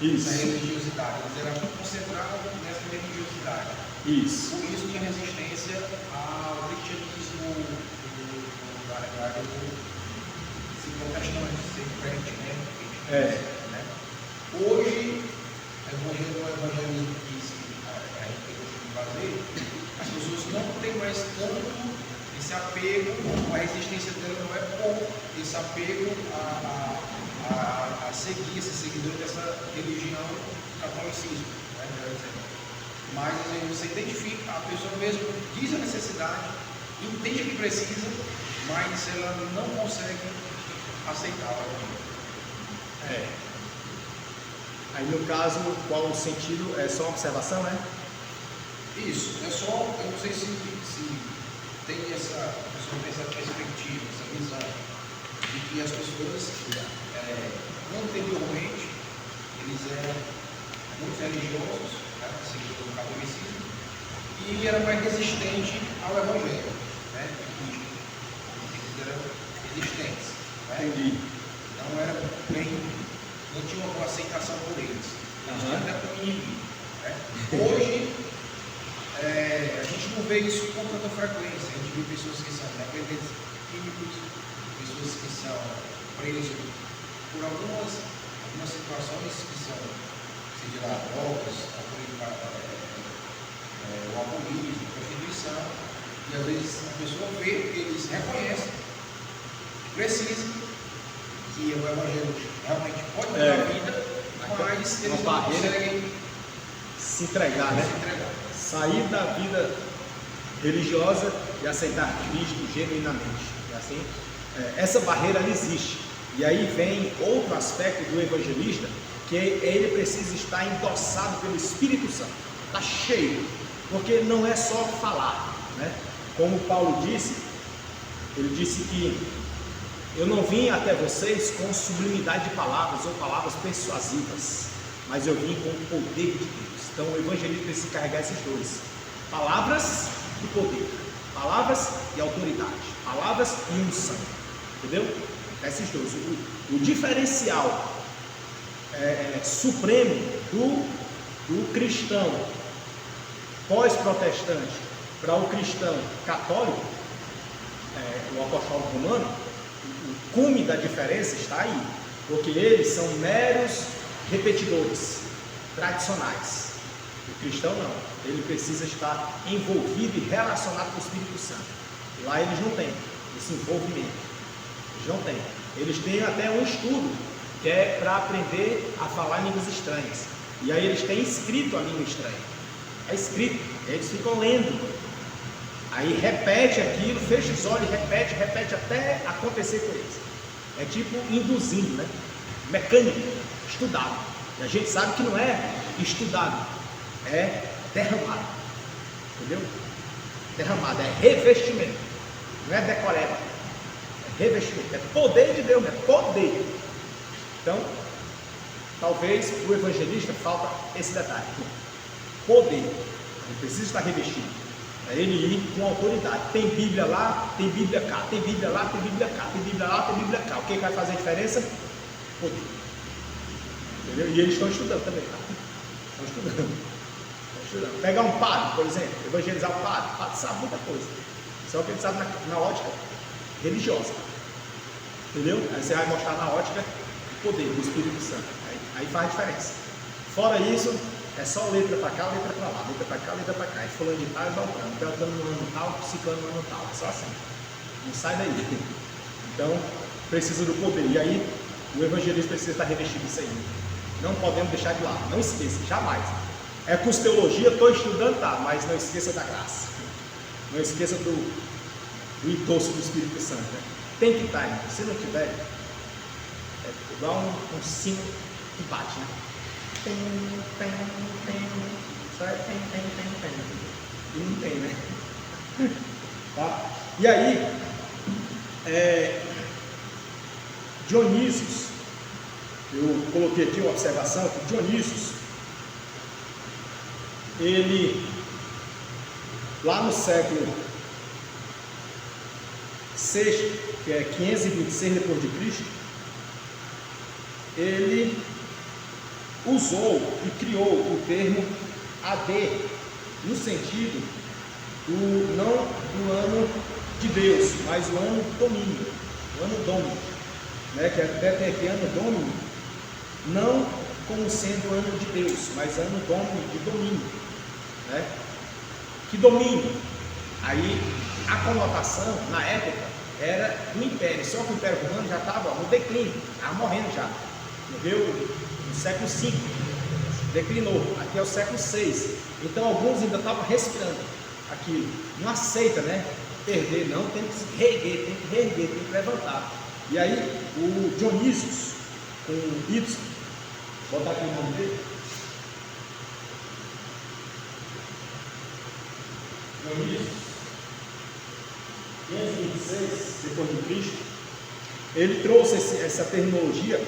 Speaker 1: Isso.
Speaker 2: Na religiosidade. Eles eram muito concentrados nessa religiosidade.
Speaker 1: Isso.
Speaker 2: Por isso tinha resistência ao cristianismo da realidade do protestante, ser crente, né? Né? Hoje, o evangelismo que a gente tem que fazer, as pessoas não têm mais tanto esse apego, a resistência dela não é por esse apego a seguir, ser seguidor dessa religião catolicismo, né? Mas você identifica, a pessoa mesmo diz a necessidade, entende que precisa, mas ela não consegue aceitar.
Speaker 1: Aí no caso, qual o sentido? É só uma observação, né?
Speaker 2: Isso, é só, eu não sei se tem essa perspectiva, essa visão, de que as pessoas, anteriormente, eles eram muito religiosos, né, seguindo o catolicismo, e era mais resistente ao evangelho, né? Eles eram resistentes, né?
Speaker 1: Entendi.
Speaker 2: Não era bem, não tinha uma boa aceitação por eles. Eles tinham até como inimigo, né? Hoje, a gente não vê isso com tanta frequência. A gente vê pessoas que são dependentes químicos, pessoas que são presas por algumas situações que são, seja lá, drogas, o alcoolismo, a prostituição, e às vezes a pessoa vê, eles reconhecem, precisam, que o evangelho realmente pode mudar a vida, mas eles não conseguem
Speaker 1: se entregar, né? Sair da vida religiosa e aceitar Cristo genuinamente. E assim, essa barreira ela existe. E aí vem outro aspecto do evangelista, que ele precisa estar endossado pelo Espírito Santo. Está cheio, porque não é só falar, né? Como Paulo disse, ele disse que eu não vim até vocês com sublimidade de palavras ou palavras persuasivas, mas eu vim com o poder de Deus. Então o evangelista precisa carregar esses dois: palavras e poder, palavras e autoridade, palavras e unção, entendeu? Esses dois. O diferencial supremo do cristão pós-protestante para o cristão católico, o apostólico romano, o cume da diferença está aí, porque eles são meros repetidores tradicionais. O cristão não, ele precisa estar envolvido e relacionado com o Espírito Santo. Lá eles não têm esse envolvimento, eles não têm. Eles têm até um estudo que é para aprender a falar línguas estranhas, e aí eles têm escrito a língua estranha, é escrito, eles ficam lendo, aí repete aquilo, fecha os olhos, repete até acontecer com eles. É tipo induzindo, né? Mecânico, estudado. E a gente sabe que não é estudado, é derramado, entendeu? Derramado, é revestimento, não é decoreba, é revestimento, é poder de Deus, é poder. Então, talvez para o evangelista falta esse detalhe, poder, ele precisa estar revestido, é ele ir com autoridade. Tem Bíblia lá, tem Bíblia cá, tem Bíblia lá, tem Bíblia cá, tem Bíblia lá, tem Bíblia cá. O que vai fazer a diferença? Poder. Entendeu? E eles estão estudando também, tá? Estão estudando. Pegar um padre, por exemplo, evangelizar o padre sabe muita coisa, só que ele sabe na ótica religiosa, entendeu? Aí você vai mostrar na ótica o poder do Espírito Santo, aí faz a diferença. Fora isso, é só letra para cá, letra para lá, letra para cá, letra para cá, e fulano de tal e balcando, beltando no ano tal, ciclano no ano tal, é só assim, não sai daí. Então, precisa do poder, e aí o evangelista precisa estar revestido disso aí. Não podemos deixar de lado, não esqueça, jamais. É curso de teologia, estou estudando, tá, mas não esqueça da graça. Não esqueça do endosso do Espírito Santo, né? Tem que estar, se não tiver, é igual um sino que bate, né? Tem. Só é tem. E não tem, né? Tá? E aí, Dionísios, eu coloquei aqui uma observação que Dionísios, ele, lá no século VI, que é 526 depois de Cristo,
Speaker 2: ele usou e criou o termo AD, no sentido não do ano de Deus, mas o ano do domínio, o ano domínio, né? Que até tem aqui ano domínio, não como sendo ano de Deus, mas ano domínio, de domínio, né? Que domínio? Aí a conotação na época era do império, só que o Império Romano já estava no declínio, estava morrendo já, morreu no século V, declinou, aqui é o século VI, então alguns ainda estavam respirando aquilo, não aceita, né? Perder, não, tem que se reerguer, tem que levantar. E aí o Dionísios, com Y, botar aqui o nome dele, Dionísios, 526 depois de Cristo, ele trouxe essa terminologia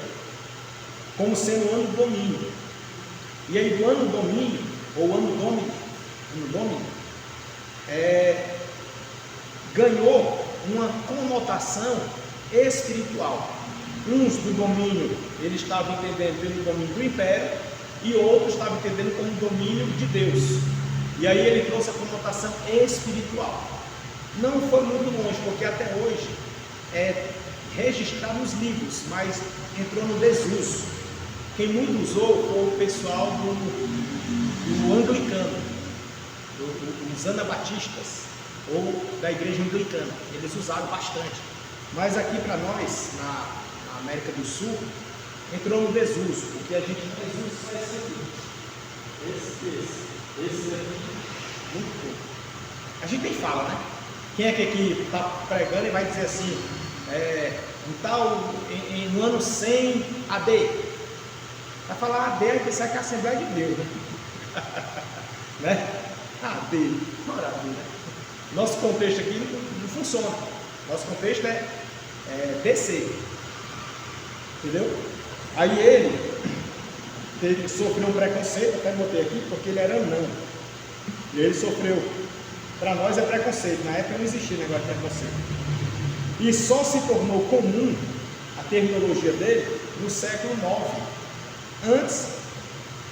Speaker 2: como sendo o ano do domínio. E aí do ano domínio, ou ano domínio, ganhou uma conotação espiritual. Uns do domínio, eles estavam entendendo pelo domínio do império, e outros estavam entendendo como domínio de Deus. E aí ele trouxe a conotação espiritual. Não foi muito longe, porque até hoje é registrado nos livros, mas entrou no desuso. Quem muito usou foi o pessoal do anglicano, dos anabatistas, ou da igreja anglicana. Eles usaram bastante. Mas aqui para nós, na América do Sul, entrou no desuso, porque a gente não desusa só esse aqui. Esse aqui, muito pouco. A gente nem fala, né? Quem é que aqui está pregando e vai dizer assim, no ano 100 AD? Vai falar AD, vai pensar que é a Assembleia de Deus, né? Né? AD, maravilha. Nosso contexto aqui não funciona. Nosso contexto é DC. Entendeu? Aí ele sofreu um preconceito, até botei aqui, porque ele era anão. E ele sofreu. Para nós é preconceito, na época não existia negócio de preconceito. E só se tornou comum a terminologia dele no século IX. Antes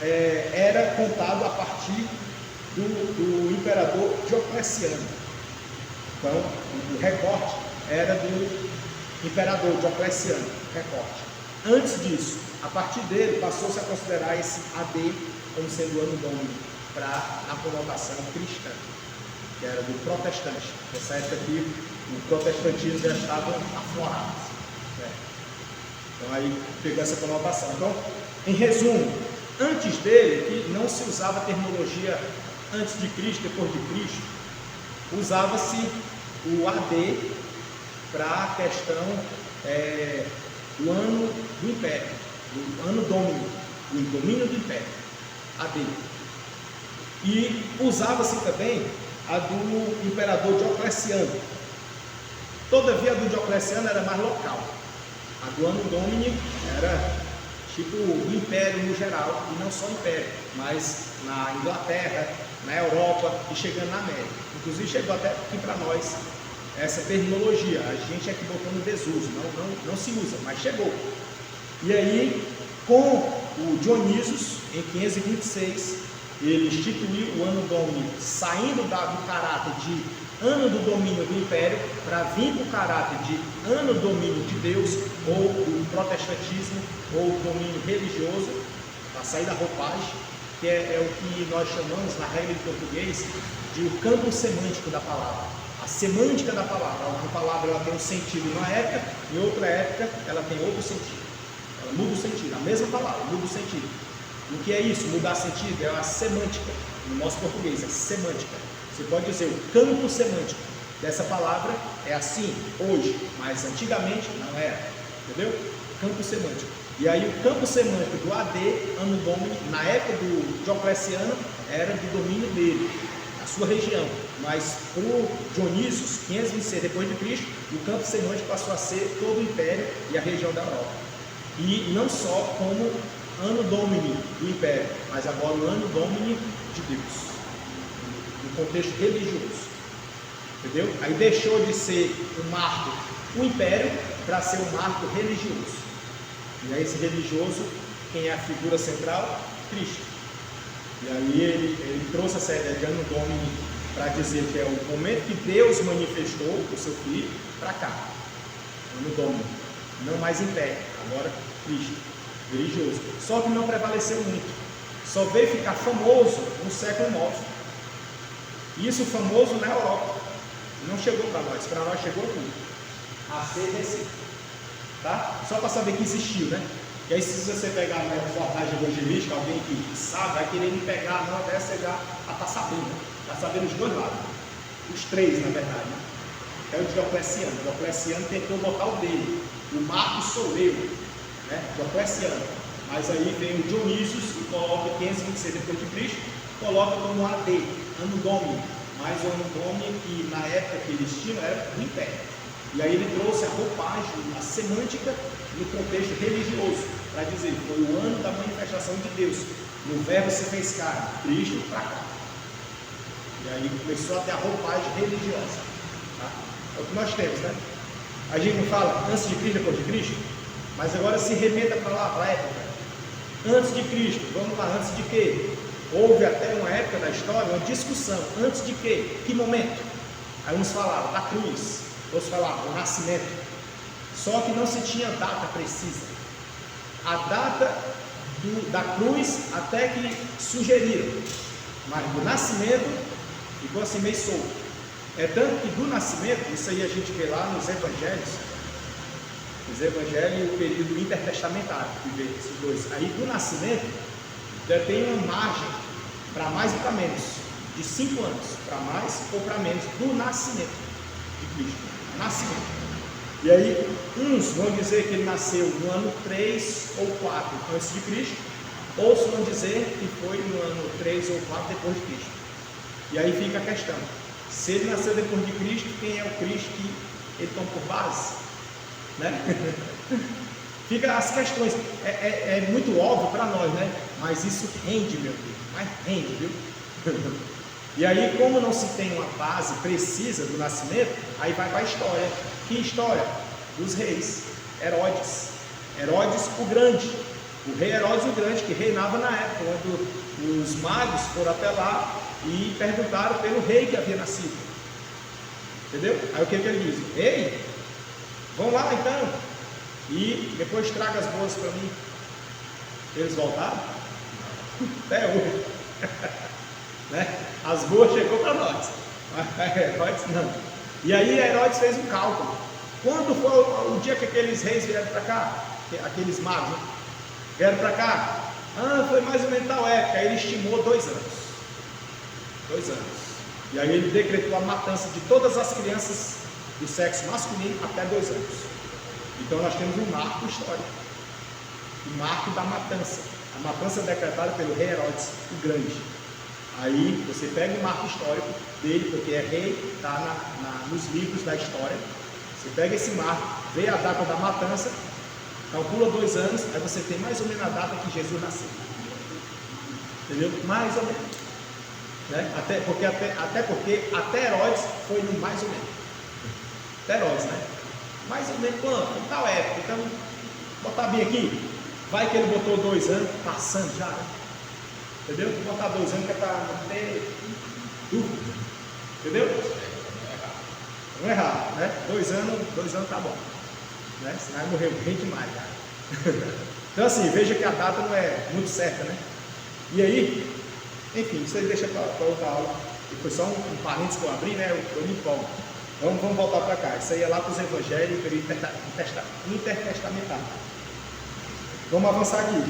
Speaker 2: era contado a partir do imperador Diocleciano. Então o recorte era do imperador Diocleciano, recorte. Antes disso, a partir dele passou-se a considerar esse AD como sendo o ano domínio para a conotação cristã, que era do protestante. Nessa época aqui, o protestantismo já estava aflorado. Né? Então aí pegou essa conotação. Então, em resumo, antes dele, que não se usava a terminologia antes de Cristo, depois de Cristo, usava-se o AD para a questão do ano do império, do ano domínio, do domínio do império, AD. E usava-se também a do imperador Diocleciano. Todavia, a do Diocleciano era mais local. A do ano domínio era tipo o império no geral, e não só império, mas na Inglaterra, na Europa e chegando na América. Inclusive chegou até aqui para nós essa terminologia. A gente é que botou no desuso, não se usa, mas chegou. E aí, com o Dionísios, em 526, ele instituiu o ano domínio, saindo do caráter de ano do domínio do império, para vir para o caráter de ano domínio de Deus, ou do protestantismo, ou domínio religioso, para sair da roupagem, que é o que nós chamamos, na regra de português, de o campo semântico da palavra. A semântica da palavra. Uma palavra ela tem um sentido numa época, em outra época ela tem outro sentido. Ela muda o sentido, a mesma palavra muda o sentido. O que é isso? Mudar sentido é a semântica. No nosso português é semântica. Você pode dizer o campo semântico dessa palavra é assim hoje, mas antigamente não era. Entendeu? Campo semântico. E aí o campo semântico do AD, ano domínio, na época do Diocleciano, era do domínio dele, a sua região. Mas para o Dionísios, 526 depois de Cristo, o campo semântico passou a ser todo o império e a região da Europa. E não só como ano domini do império, mas agora o ano domini de Deus, no contexto religioso. Entendeu? Aí deixou de ser o marco, o império, para ser o marco religioso.
Speaker 1: E aí esse religioso, quem é a figura central? Cristo. E aí ele trouxe essa ideia de Anno Domini para dizer que é o momento que Deus manifestou o seu Filho para cá. Anno Domini. Não mais em terra, agora Cristo, religioso. Só que não prevaleceu muito. Só veio ficar famoso no século IX. Isso famoso na Europa. Não chegou para nós chegou tudo. A ser Recife. Tá? Só para saber que existiu, né? E aí se você pegar uma reportagem evangelística, alguém que sabe, vai querer me pegar, não, até chegar a estar sabendo. Está sabendo os dois lados. Os três, na verdade. Né? É o Diocleciano. O Diocleciano tentou botar o dele. O Marcos sou eu. Né? Diocleciano. Mas aí vem o Dionísios e coloca 526 depois de Cristo, coloca como AD, Anno Domini. Mas o Anno Domini, que na época que eles tinham, era do Império. E aí ele trouxe a roupagem, a semântica no contexto religioso, para dizer, foi o ano da manifestação de Deus. No verbo se fez carne, Cristo para cá. E aí começou a ter a roupagem religiosa. Tá? É o que nós temos, né? A gente não fala antes de Cristo, depois de Cristo, mas agora se remeta para lá, para a época. Antes de Cristo, vamos lá, antes de quê? Houve até uma época da história, uma discussão, antes de quê? Que momento? Aí uns falavam da cruz, outros falavam do nascimento, só que não se tinha data precisa. A data da cruz até que sugeriram, mas do nascimento ficou assim meio solto. É tanto que do nascimento, isso aí a gente vê lá nos evangelhos e o período intertestamentário, que vê esses dois. Aí do nascimento, já tem uma margem para mais e para menos, de 5 anos, para mais ou para menos, do nascimento de Cristo. Nascimento. E aí, uns vão dizer que ele nasceu no ano 3 ou 4 antes de Cristo, outros vão dizer que foi no ano 3 ou 4 depois de Cristo. E aí fica a questão, se ele nasceu depois de Cristo, quem é o Cristo que ele toma por base? Né? Fica as questões, é muito óbvio para nós, né? Mas isso rende, meu Deus, mas rende, viu? E aí, como não se tem uma base precisa do nascimento, aí vai para a história. Que história? Dos reis. Herodes o Grande. O rei Herodes o Grande, que reinava na época, quando os magos foram até lá e perguntaram pelo rei que havia nascido. Entendeu? Aí o que ele diz? Ei, vão lá então, e depois traga as boas para mim. Eles voltaram? Até hoje. Né? As boas chegou para nós, mas Herodes não. E aí Herodes fez um cálculo. Quando foi o dia que aqueles reis vieram para cá? Aqueles magos, né? Vieram para cá? Foi mais ou menos tal época. Aí ele estimou 2 anos. 2 anos. E aí ele decretou a matança de todas as crianças do sexo masculino até 2 anos. Então nós temos um marco histórico. O marco da matança. A matança decretada pelo rei Herodes o Grande. Aí você pega o marco histórico dele, porque é rei, está nos livros da história. Você pega esse marco, vê a data da matança, calcula 2 anos, aí você tem mais ou menos a data que Jesus nasceu. Entendeu? Mais ou menos. Né? Até porque até Herodes foi no mais ou menos. Até Herodes, né? Mais ou menos quanto? Em tal época. Então, botar bem aqui. Vai que ele botou 2 anos, passando já, né? Entendeu? Vou botar 2 anos que é para não ter dúvida. Entendeu? Não é errado, né? 2 anos tá bom. Né? Senão vai morrer bem demais, cara. Então assim, veja que a data não é muito certa, né? E aí, enfim, isso aí deixa para outra aula. E foi só um parênteses que eu abri, né? Eu me empolgo. Vamos voltar para cá. Isso aí é lá para os evangelhos, período intertestamentário. Vamos avançar aqui.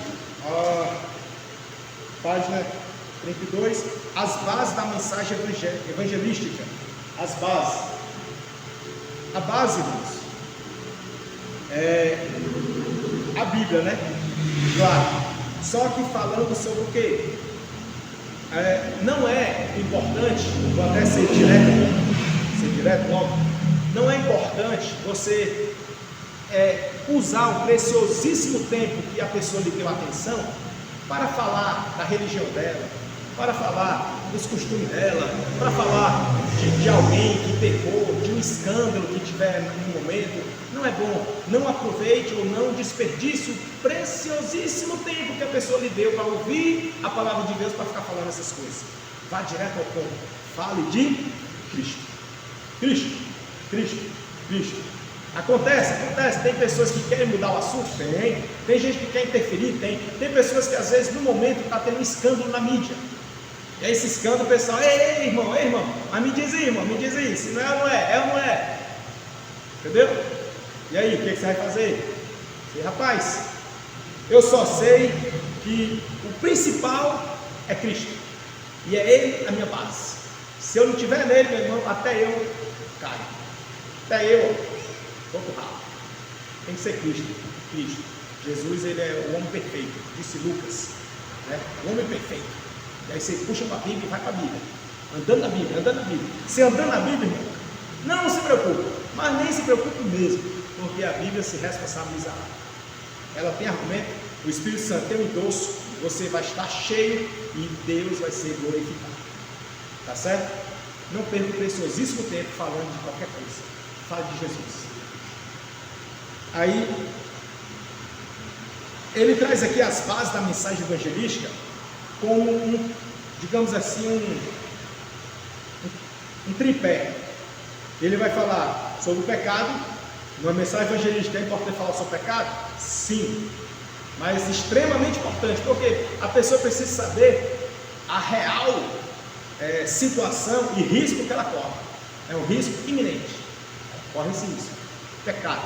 Speaker 1: Página 32. As bases da mensagem evangelística. As bases. A base, irmãos, é a Bíblia, né? Claro. Só que falando sobre o quê? Não é importante, vou até ser direto logo, não é importante você usar o preciosíssimo tempo que a pessoa lhe deu atenção para falar da religião dela, para falar dos costumes dela, para falar de alguém que pecou, de um escândalo que tiver no momento. Não é bom. Não aproveite ou não desperdice o preciosíssimo tempo que a pessoa lhe deu para ouvir a palavra de Deus, para ficar falando essas coisas. Vá direto ao ponto. Fale de Cristo. Cristo, Cristo, Cristo. Acontece. Tem pessoas que querem mudar o assunto? Tem gente que quer interferir? Tem pessoas que às vezes no momento está tendo um escândalo na mídia. E aí esse escândalo, o pessoal, ei irmão, mas me diz aí, se não é ou não é, ou não é. Entendeu? E aí, o que você vai fazer? Rapaz, eu só sei que o principal é Cristo. E é Ele a minha base. Se eu não tiver nele, meu irmão, até eu caio. Até eu vou pro ralo. Tem que ser Cristo. Jesus, ele é o homem perfeito, disse Lucas, né? O homem perfeito. E aí você puxa para a Bíblia e vai para a Bíblia. Andando na Bíblia. Se andando na Bíblia, irmão, não se preocupe, mas nem se preocupe mesmo, porque a Bíblia se responsabilizará. Ela tem argumento, o Espírito Santo tem um endosso, você vai estar cheio e Deus vai ser glorificado. Tá certo? Não perca o preciosíssimo tempo falando de qualquer coisa. Fale de Jesus. Aí, ele traz aqui as bases da mensagem evangelística como digamos assim, um tripé. Ele vai falar sobre o pecado. Numa mensagem evangelística é importante falar sobre o pecado? Sim, mas extremamente importante, porque a pessoa precisa saber a real situação e risco que ela corre. É um risco iminente, corre esse risco, pecado.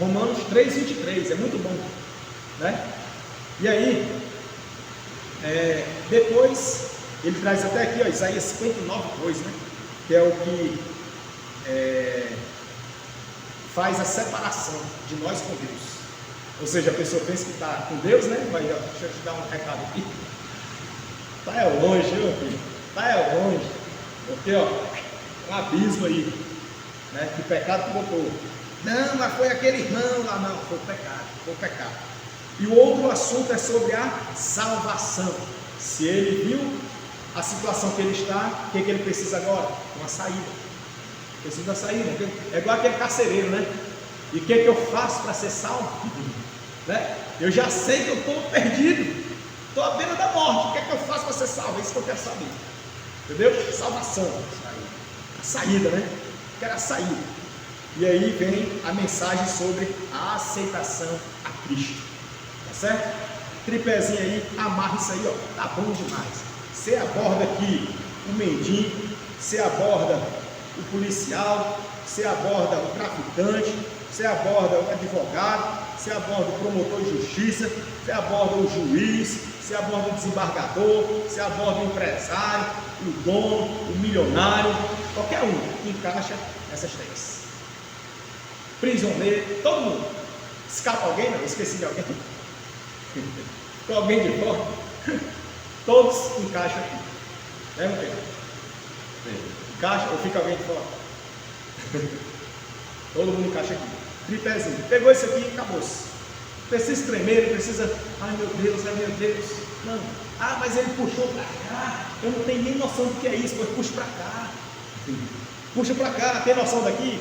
Speaker 1: Romanos 3:23, é muito bom, né? E aí, depois ele traz até aqui, ó, Isaías 59:2, né? Que é o que faz a separação de nós com Deus. Ou seja, a pessoa pensa que está com Deus, né? Vai, ó, deixa eu te dar um recado aqui. Tá longe, meu filho. Tá longe. Porque, ó, um abismo aí, né? Que pecado que botou. Não, mas foi aquele irmão lá, não. Foi o pecado. E o outro assunto é sobre a salvação. Se ele viu a situação que ele está, o que ele precisa agora? Uma saída. Precisa da saída. É igual aquele carcereiro, né? E o que eu faço para ser salvo? Né? Eu já sei que eu estou perdido, estou à beira da morte. O que eu faço para ser salvo? É isso que eu quero saber. Entendeu? Salvação. A saída, né? Eu quero a saída. E aí vem a mensagem sobre a aceitação a Cristo. Tá certo? Tripézinho aí, amarra isso aí, ó. Tá bom demais. Você aborda aqui o mendigo, você aborda o policial, você aborda o traficante, você aborda o advogado, você aborda o promotor de justiça, você aborda o juiz, você aborda o desembargador, você aborda o empresário, o dono, o milionário, qualquer um que encaixa essas três. Prisioneiro, todo mundo. Escapa alguém? Não, esqueci de alguém. Ficou alguém de fora? Todos encaixam aqui. É, meu filho? Encaixa ou fica alguém de fora? Todo mundo encaixa aqui. Tripézinho. Pegou esse aqui e acabou-se. Precisa tremer, precisa. Ai meu Deus. Não. Ah, mas ele puxou para cá. Eu não tenho nem noção do que é isso, pois puxa para cá. Puxa para cá, tem noção daqui?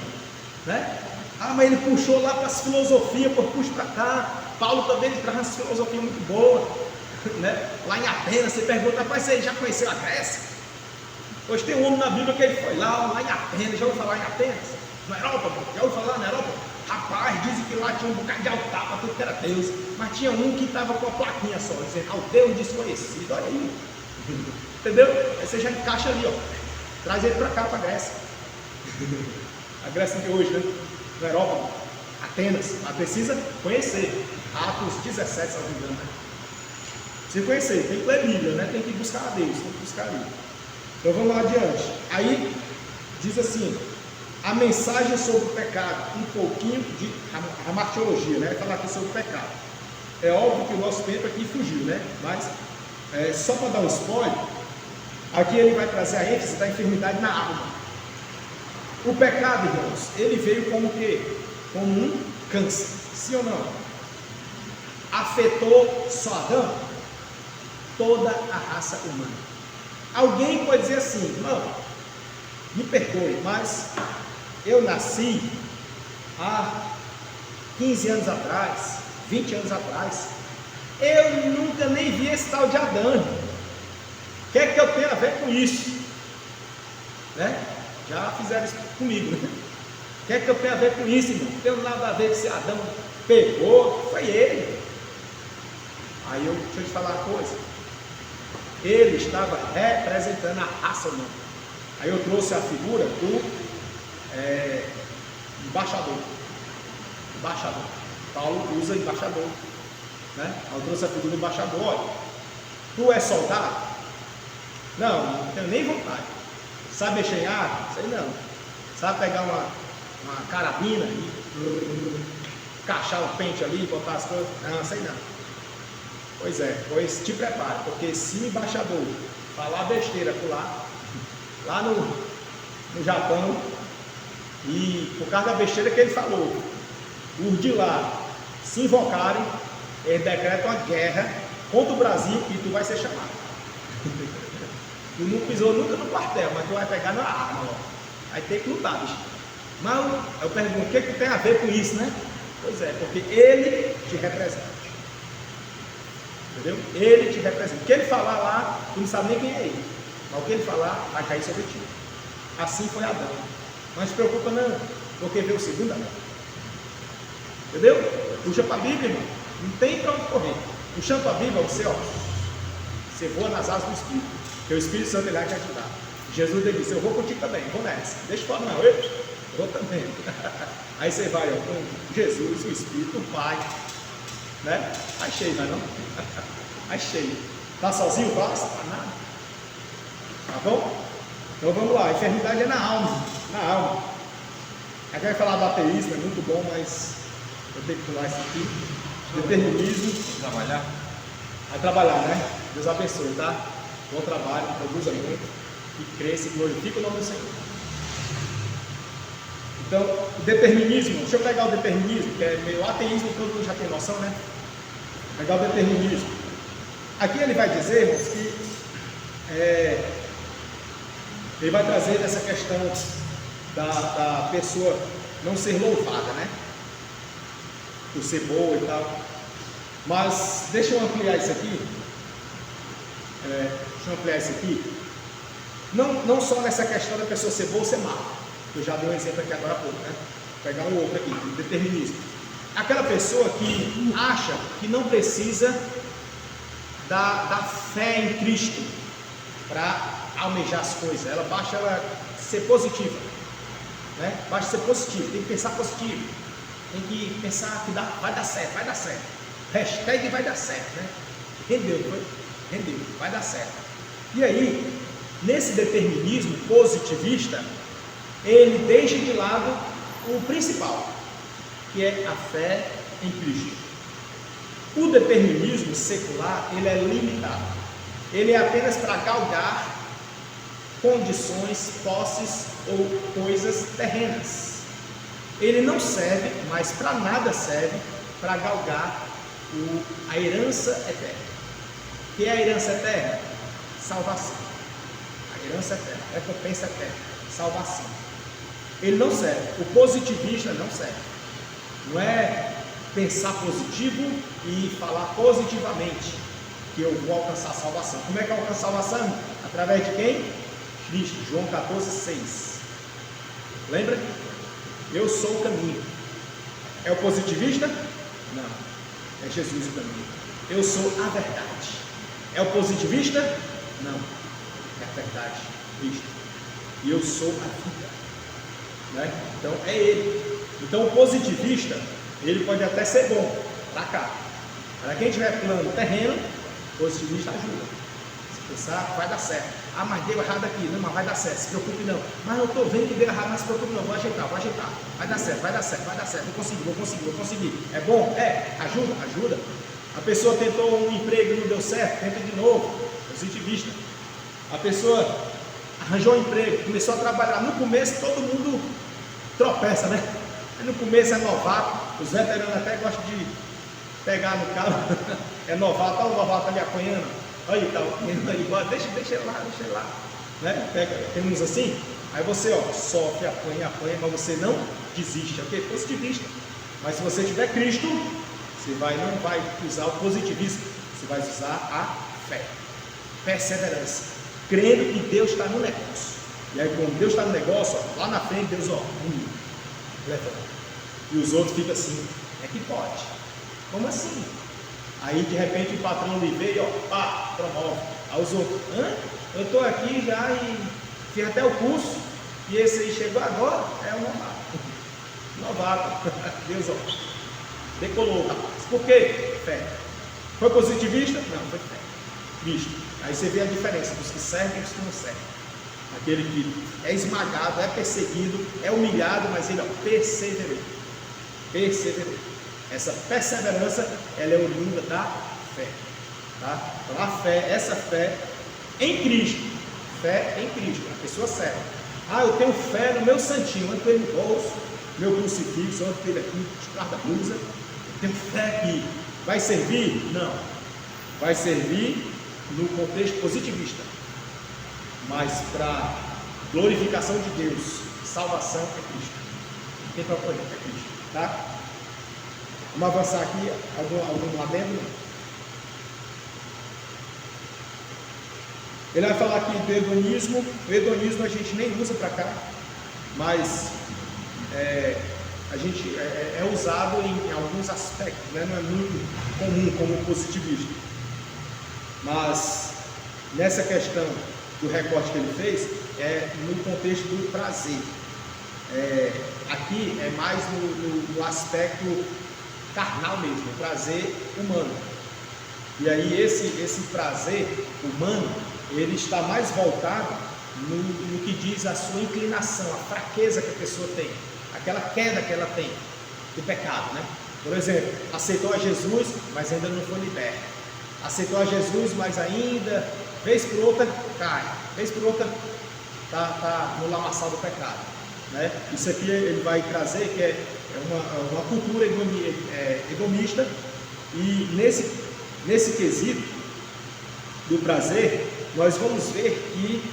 Speaker 1: Né? Ah, mas ele puxou lá para as filosofias, pois puxa para cá. Paulo também traz uma filosofia muito boa. Né? Lá em Atenas, você pergunta, rapaz, você já conheceu a Grécia? Hoje tem um homem na Bíblia que ele foi lá em Atenas, já ouviu falar em Atenas? Na Europa, já ouviu falar na Europa? Rapaz, dizem que lá tinha um bocado de altar para tudo que era Deus, mas tinha um que estava com a plaquinha só, dizendo, ao Deus desconhecido, olha aí. Entendeu? Aí você já encaixa ali, ó. Traz ele para cá, para a Grécia. A Grécia de hoje, né? Na Europa, Atenas, mas precisa conhecer. Atos 17, se não me engano, né? Precisa conhecer, tem que ler Bíblia, né? Tem que buscar a Deus, tem que buscar a Bíblia. Então vamos lá adiante. Aí diz assim, a mensagem sobre o pecado, um pouquinho de hamartiologia, né? Vai falar aqui sobre o pecado. É óbvio que o nosso tempo aqui fugiu, né? Mas só para dar um spoiler, aqui ele vai trazer a ênfase da enfermidade na alma. O pecado, irmãos, ele veio como o quê? Como um câncer, sim ou não? Afetou só Adão? Toda a raça humana. Alguém pode dizer assim, não, me perdoe, mas eu nasci há 15 anos atrás, 20 anos atrás, eu nunca nem vi esse tal de Adão. O que é que eu tenho a ver com isso? Né? Já fizeram isso comigo, né? O que é que eu tenho a ver com isso, irmão? Não tenho nada a ver com esse Adão pegou, foi ele. Aí deixa eu te falar uma coisa. Ele estava representando a raça humana. Aí eu trouxe a figura do embaixador. Embaixador. Paulo usa embaixador. Né? Eu trouxe a figura do embaixador. Olha, tu é soldado? Não tenho nem vontade. Sabe mexer em arma? Sei não. Sabe pegar uma carabina e encaixar o pente ali, botar as coisas? Não, sei não. Pois é, pois te prepare, porque se o embaixador falar besteira por lá no Japão, e por causa da besteira que ele falou, os de lá se invocarem, eles decretam uma guerra contra o Brasil e tu vai ser chamado. Tu não pisou nunca no quartel, mas tu vai pegar na arma, ó. Aí tem que lutar, bicho. Mas eu pergunto, o que tem a ver com isso, né? Pois é, porque ele te representa. Entendeu? Ele te representa. O que ele falar lá, tu não sabe nem quem é ele. Mas o que ele falar, vai cair sobre ti. Assim foi Adão. Não se preocupa não, porque veio o segundo Adão. Entendeu? Puxa para a Bíblia, irmão. Não tem para onde correr. Puxando para a Bíblia, você voa nas asas do Espírito. Porque o Espírito Santo ele vai te ajudar. Jesus ele disse, eu vou contigo também, vou nessa. Deixa eu falar, não, eu vou também. Aí você vai com Jesus, o Espírito, o Pai. Né? Aí cheio, não é não? Aí cheio. Tá sozinho? Basta? Nada. Tá bom? Então vamos lá. A enfermidade é na alma. Na alma. Aqui vai falar do ateísmo, é muito bom, mas eu tenho que pular isso aqui. Determinismo.
Speaker 2: Trabalhar?
Speaker 1: Vai trabalhar, né? Deus abençoe, tá? Bom trabalho, produza muito, e cresça e glorifica o nome do Senhor. Então, o determinismo, deixa eu pegar o determinismo, que é meio ateísmo, todo mundo já tem noção, né? Pegar o determinismo. Aqui ele vai dizer, irmãos, que ele vai trazer essa questão da pessoa não ser louvada, né? Por ser boa e tal. Mas deixa eu ampliar isso aqui. Não só nessa questão da pessoa ser boa ou ser má. Eu já dei um exemplo aqui agora há pouco, né? Vou pegar um outro aqui, o determinismo. Aquela pessoa que acha que não precisa da fé em Cristo para almejar as coisas. Ela basta ser positiva, né? Basta ser positivo, tem que pensar positivo. Tem que pensar que vai dar certo, vai dar certo. Hashtag vai dar certo, né? Rendeu, vai dar certo. E aí, nesse determinismo positivista, ele deixa de lado o principal, que é a fé em Cristo. O determinismo secular, ele é limitado. Ele é apenas para galgar condições, posses ou coisas terrenas. Ele não serve, mas para nada serve para galgar a herança eterna. O que é a herança eterna? Salvação. A herança eterna, recompensa eterna, salvação. Ele não serve. O positivista não serve. Não é pensar positivo e falar positivamente que eu vou alcançar a salvação. Como é que eu alcanço a salvação? Através de quem? Cristo. João 14,6. Lembra? Eu sou o caminho. É o positivista? Não. É Jesus o caminho. Eu sou a verdade. É o positivista? Não. É a verdade. Cristo. E eu sou a vida. Né? Então é ele. Então o positivista, ele pode até ser bom para cá. Para quem tiver plano terreno, o positivista ajuda. Se pensar, vai dar certo. Ah, mas deu errado aqui. Não, mas vai dar certo. Se preocupe não. Mas eu estou vendo que deu errado, mas se preocupe não. Vou ajeitar. Vai dar certo. Vou conseguir. É bom? É. Ajuda. A pessoa tentou um emprego e não deu certo, tenta de novo. Positivista. A pessoa arranjou um emprego, começou a trabalhar. No começo todo mundo tropeça, né? No começo é novato, os veteranos até gostam de pegar no carro. É novato, olha o novato ali apanhando. Olha, tá vendo aí, deixa lá. Né? Tem uns assim, aí você sofre, apanha, mas você não desiste, ok? Positivista. Mas se você tiver Cristo, você não vai usar o positivismo, você vai usar a fé, perseverança, crendo que Deus está no negócio. E aí quando Deus está no negócio, lá na frente Deus levanta. E os outros ficam assim, é que pode. Como assim? Aí de repente o patrão lhe veio, promove. Aí os outros, eu estou aqui já e fiz até o curso, e esse aí chegou agora, é um novato. Deus, decolou. Por quê? Fé. Foi positivista? Não, foi fé. Cristo. Aí você vê a diferença dos que servem e dos que não servem. Aquele que é esmagado, é perseguido, é humilhado, mas ele perseverou. Essa perseverança, ela é oriunda da fé. Tá? Então a fé, essa fé em Cristo. Fé em Cristo, a pessoa serve. Eu tenho fé no meu santinho, ando com ele no bolso, meu crucifixo, ando com ele aqui, detrás da blusa. Eu tenho fé aqui. Vai servir? Não. Vai servir no contexto positivista. Mas para glorificação de Deus, salvação é Cristo. Quem está apoiando é Cristo. Tá? Vamos avançar aqui, algum adendo? Ele vai falar aqui do hedonismo. O hedonismo a gente nem usa para cá, mas a gente é usado em alguns aspectos, né? Não é muito comum como positivista. Mas nessa questão do recorte que ele fez, é no contexto do prazer. Aqui é mais no aspecto carnal mesmo, o prazer humano. E aí esse prazer humano, ele está mais voltado no que diz a sua inclinação, a fraqueza que a pessoa tem, aquela queda que ela tem do pecado, né? Por exemplo, aceitou a Jesus, mas ainda não foi liberto. Aceitou a Jesus, mas ainda, vez por outra, cai. Vez por outra, está no lamaçal do pecado, né? Isso aqui ele vai trazer que é uma cultura edomista, e nesse quesito do prazer, nós vamos ver que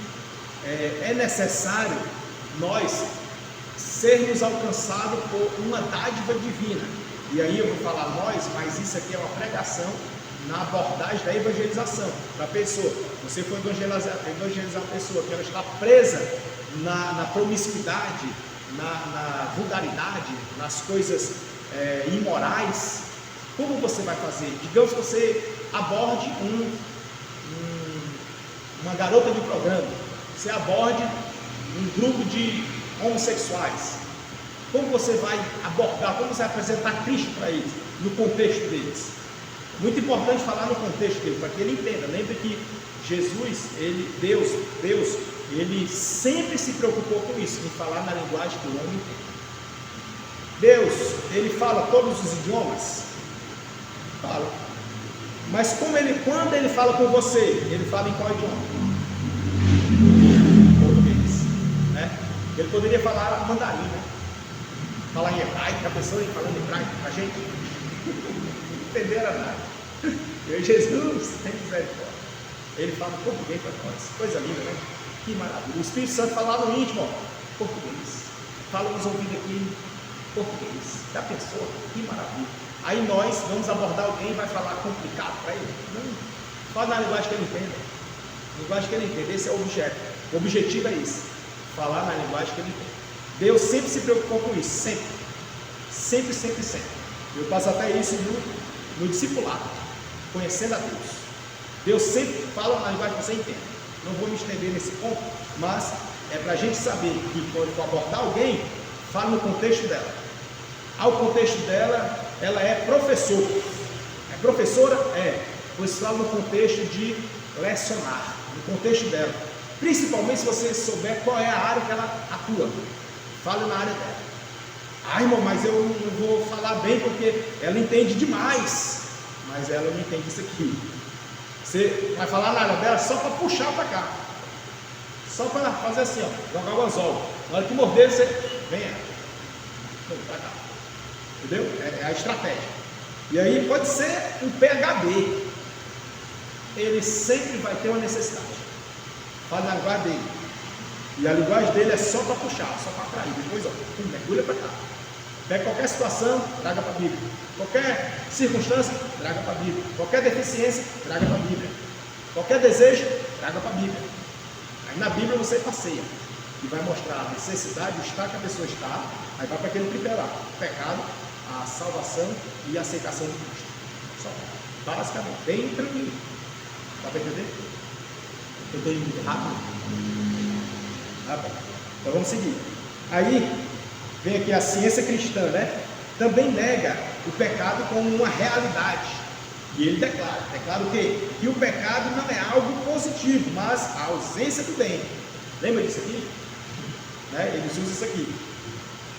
Speaker 1: é necessário nós sermos alcançados por uma dádiva divina. E aí eu vou falar nós, mas isso aqui é uma pregação na abordagem da evangelização da pessoa. Você for evangelizar a pessoa que ela está presa na promiscuidade, na vulgaridade, nas coisas imorais. Como você vai fazer? Digamos que você aborde uma garota de programa, você aborde um grupo de homossexuais. Como você vai abordar, como você vai apresentar Cristo para eles, no contexto deles? Muito importante falar no contexto dele, para que ele entenda. Lembre que Jesus, Deus, ele sempre se preocupou com isso, em falar na linguagem que o homem entende. Deus, ele fala todos os idiomas? Fala. Mas quando ele fala com você, ele fala em qual idioma? Português, né? Ele poderia falar mandarim, né? Falar em hebraico, a pessoa falando em hebraico para a gente não entenderam nada. Jesus tem misericórdia. Ele fala português para nós, coisa linda, né? Que maravilha. O Espírito Santo fala lá no íntimo, português. Fala nos ouvidos aqui, português. Já pensou? Que maravilha. Aí nós vamos abordar alguém e vai falar complicado para ele? Não. Fala na linguagem que ele entenda. Linguagem que ele entende. Esse é o objeto. O objetivo é esse. Falar na linguagem que ele entende. Deus sempre se preocupou com isso. Sempre. Sempre, sempre, sempre. Eu passo até isso no discipulado. Conhecendo a Deus. Deus sempre fala na linguagem que você entende. Não vou me estender nesse ponto, mas é para a gente saber que quando for abordar alguém, fala no contexto dela. Ao contexto dela, ela é professora. É professora? É. Pois fala no contexto de lecionar, no contexto dela. Principalmente se você souber qual é a área que ela atua. Fale na área dela. Irmão, mas eu não vou falar bem porque ela entende demais. Mas ela não entende isso aqui. Você vai falar na área dela só para puxar para cá. Só para fazer assim, jogar o anzol. Na hora que morder, você venha para cá. Entendeu? É a estratégia. E aí pode ser um PhD. ele sempre vai ter uma necessidade. Fala na linguagem dele. E a linguagem dele é só para puxar, só para atrair. Depois, ó, mergulha para cá. Pega qualquer situação, traga para a Bíblia. Qualquer circunstância, traga para a Bíblia. Qualquer deficiência, traga para a Bíblia. Qualquer desejo, traga para a Bíblia. Aí na Bíblia você passeia e vai mostrar a necessidade, o estado que a pessoa está. Aí vai para aquele primeiro lá, o pecado, a salvação e a aceitação de Cristo. Só, basicamente, bem tranquilo. Dá para entender? Eu estou indo muito rápido? Tá bom. Então vamos seguir. Aí vem aqui a ciência cristã, né? Também nega o pecado como uma realidade. E ele declara o quê? Que o pecado não é algo positivo, mas a ausência do bem. Lembra disso aqui? Né? Eles usam isso aqui.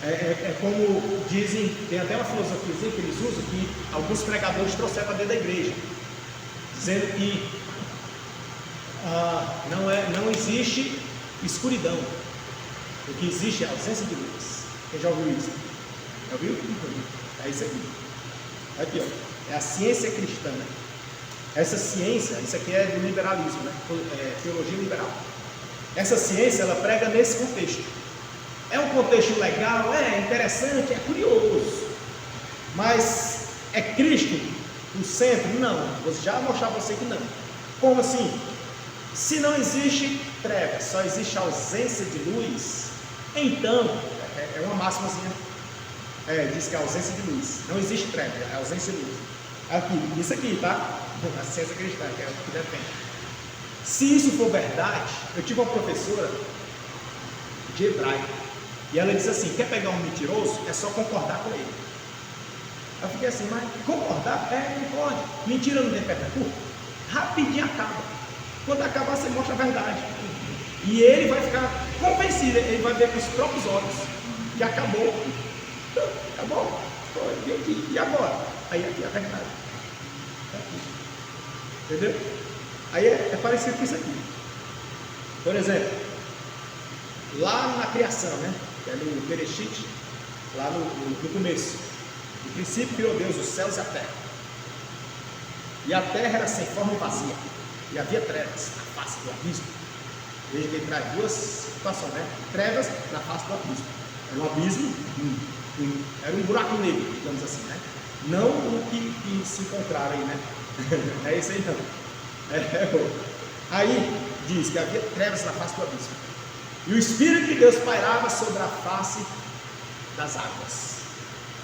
Speaker 1: É como dizem, tem até uma filosofia que eles usam, que alguns pregadores trouxeram para dentro da igreja, dizendo que não existe escuridão, o que existe é a ausência de luz. Quem já ouviu isso? Já ouviu? É isso aqui. Aqui, ó, é a ciência cristã. Essa ciência, isso aqui é do liberalismo, né? Teologia liberal. Essa ciência, ela prega nesse contexto. É um contexto legal, é interessante, é curioso, mas é Cristo no centro? Não, vou já mostrar para você que não. Como assim? Se não existe trevas, só existe ausência de luz, então, é uma máximazinha, diz que é ausência de luz, não existe treva, é ausência de luz. Aqui, isso aqui, tá? A ciência cristã, que é o que defende. Se isso for verdade, eu tive uma professora de hebraico, e ela disse assim, quer pegar um mentiroso, é só concordar com ele. Eu fiquei assim, mas concordar? Concorde. Mentira não tem perna curta. Rapidinho acaba. Quando acabar, você mostra a verdade. E ele vai ficar convencido, ele vai ver com os próprios olhos que acabou. Acabou. E agora? Aí aqui é a verdade. Entendeu? Aí é parecido com isso aqui. Por exemplo, lá na criação, né? Que é no Bereshit, lá no começo. No princípio criou Deus os céus e a terra. E a terra era sem forma e vazia. E havia trevas na face do abismo. Veja que ele traz duas situações, né? Trevas na face do abismo. Era um abismo, era um buraco negro, digamos assim, né? Não o que se encontraram aí, né? É isso aí não. Aí diz que havia trevas na face do abismo. E o Espírito de Deus pairava sobre a face das águas.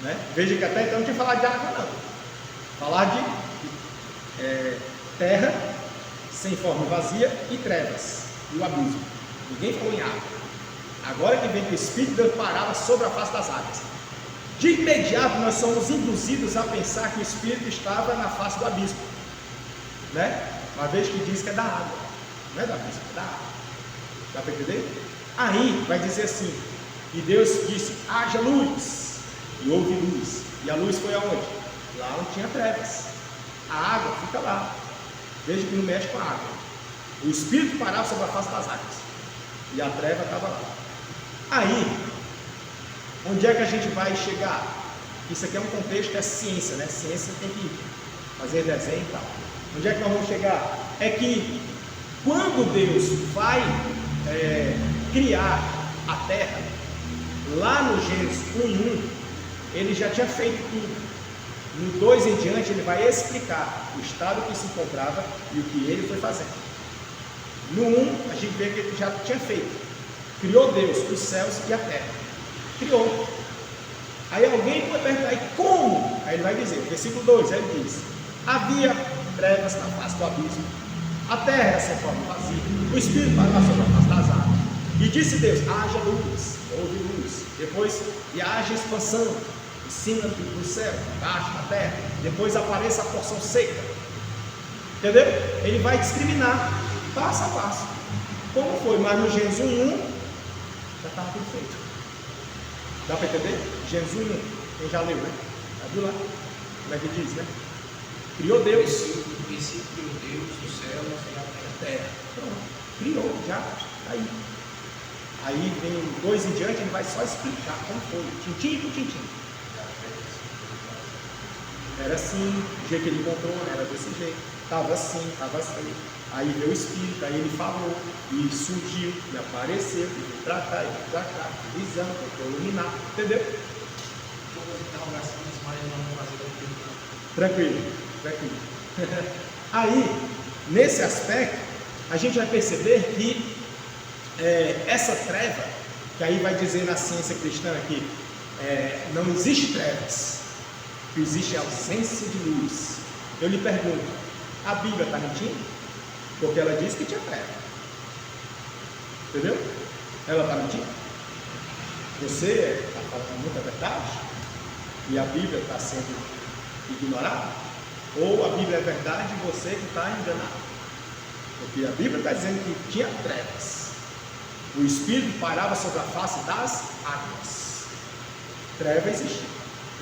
Speaker 1: Né? Veja que até então não tinha falado de água, não. Falar de terra sem forma vazia e trevas. E o abismo. Ninguém falou em água. Agora que vem que o Espírito de Deus parava sobre a face das águas. De imediato nós somos induzidos a pensar que o Espírito estava na face do abismo. Né? Uma vez que diz que é da água. Não é da abismo, é da água. Dá para entender? Aí vai dizer assim, e Deus disse, haja luz, e houve luz, e a luz foi aonde? Lá onde tinha trevas, a água fica lá, veja que não mexe com a água, o Espírito parava sobre a face das águas, e a treva estava lá. Aí, onde é que a gente vai chegar? Isso aqui é um contexto, é ciência, né? Ciência tem que fazer desenho e tal. Onde é que nós vamos chegar? É que quando Deus vai criar a terra, lá no Gênesis 1:1, ele já tinha feito tudo. No 2 em diante, ele vai explicar o estado que se encontrava e o que ele foi fazendo. No 1, a gente vê que ele já tinha feito. Criou Deus os céus e a terra. Criou. Aí alguém vai perguntar, e como? Aí ele vai dizer, versículo 2, ele diz, havia trevas na face do abismo, a terra era sem forma vazia, o Espírito pairava sobre a face das águas. E disse Deus, haja luz, houve luz. Depois, e haja expansão, em cima do céu, embaixo da terra. Depois apareça a porção seca. Entendeu? Ele vai discriminar, passo a passo. Como foi? Mas no Gênesis 1:1, já estava tudo feito. Dá para entender? Gênesis 1:1, quem já leu, né? Já viu lá? Como é que diz, né? Criou Deus.
Speaker 2: No princípio criou Deus, os céus e a terra.
Speaker 1: Pronto. Criou, já está aí. Aí vem o 2 em diante, ele vai só explicar como foi, tintim por tintim. Era assim, o jeito que ele encontrou, era desse jeito. Estava assim, estava assim. Aí veio o Espírito, aí ele falou, e surgiu, e apareceu, e veio pra cá, e veio pra cá, visão, tentou iluminar, entendeu? Tranquilo, tranquilo. Aí, nesse aspecto, a gente vai perceber que essa treva, que aí vai dizer na ciência cristã que não existe trevas, que existe ausência de luz. Eu lhe pergunto, a Bíblia está mentindo? Porque ela disse que tinha treva. Entendeu? Ela está mentindo? Você está falando muita verdade? E a Bíblia está sendo ignorada? Ou a Bíblia é verdade e você que está enganado? Porque a Bíblia está dizendo que tinha trevas. O Espírito pairava sobre a face das águas. Treva existiu.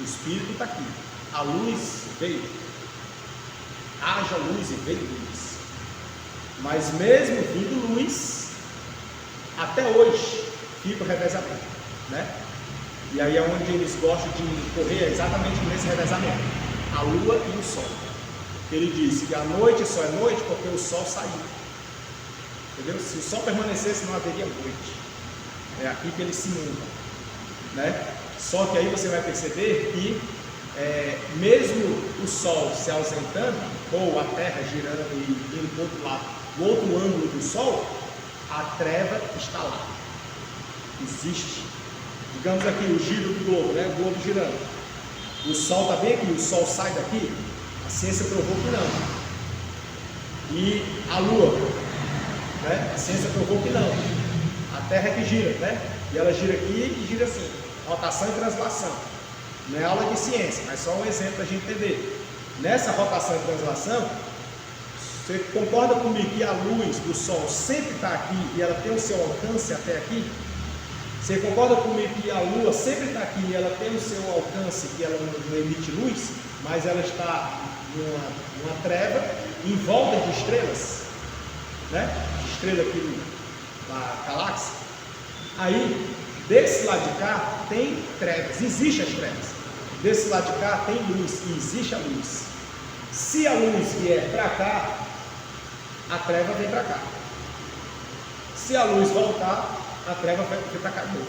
Speaker 1: O Espírito está aqui. A luz veio. Haja luz e veio luz. Mas mesmo vindo luz, até hoje fica o revezamento, né? E aí é onde eles gostam de correr exatamente nesse revezamento, a lua e o sol. Ele disse que a noite só é noite porque o sol saiu, entendeu? Se o sol permanecesse não haveria noite. É aqui que eles se mudam, né? Só que aí você vai perceber que mesmo o sol se ausentando, ou a terra girando e indo para o outro lado, o outro ângulo do sol, a treva está lá, existe. Digamos aqui o giro do globo, né? O globo girando, o sol está bem aqui, o sol sai daqui, a ciência provou que não. E a lua, né? A ciência provou que não. A terra é que gira, né? E ela gira aqui e gira assim, rotação e translação. Não é aula de ciência, mas só um exemplo para a gente entender. Nessa rotação e translação, você concorda comigo que a luz do sol sempre está aqui e ela tem o seu alcance até aqui? Você concorda comigo que a lua sempre está aqui e ela tem o seu alcance, que ela não emite luz, mas ela está numa treva em volta de estrelas, né? Estrela aqui da galáxia. Aí, desse lado de cá tem trevas, existem as trevas. Desse lado de cá tem luz e existe a luz. Se a luz vier para cá, a treva vem para cá. Se a luz voltar, a treva vai para cá de novo.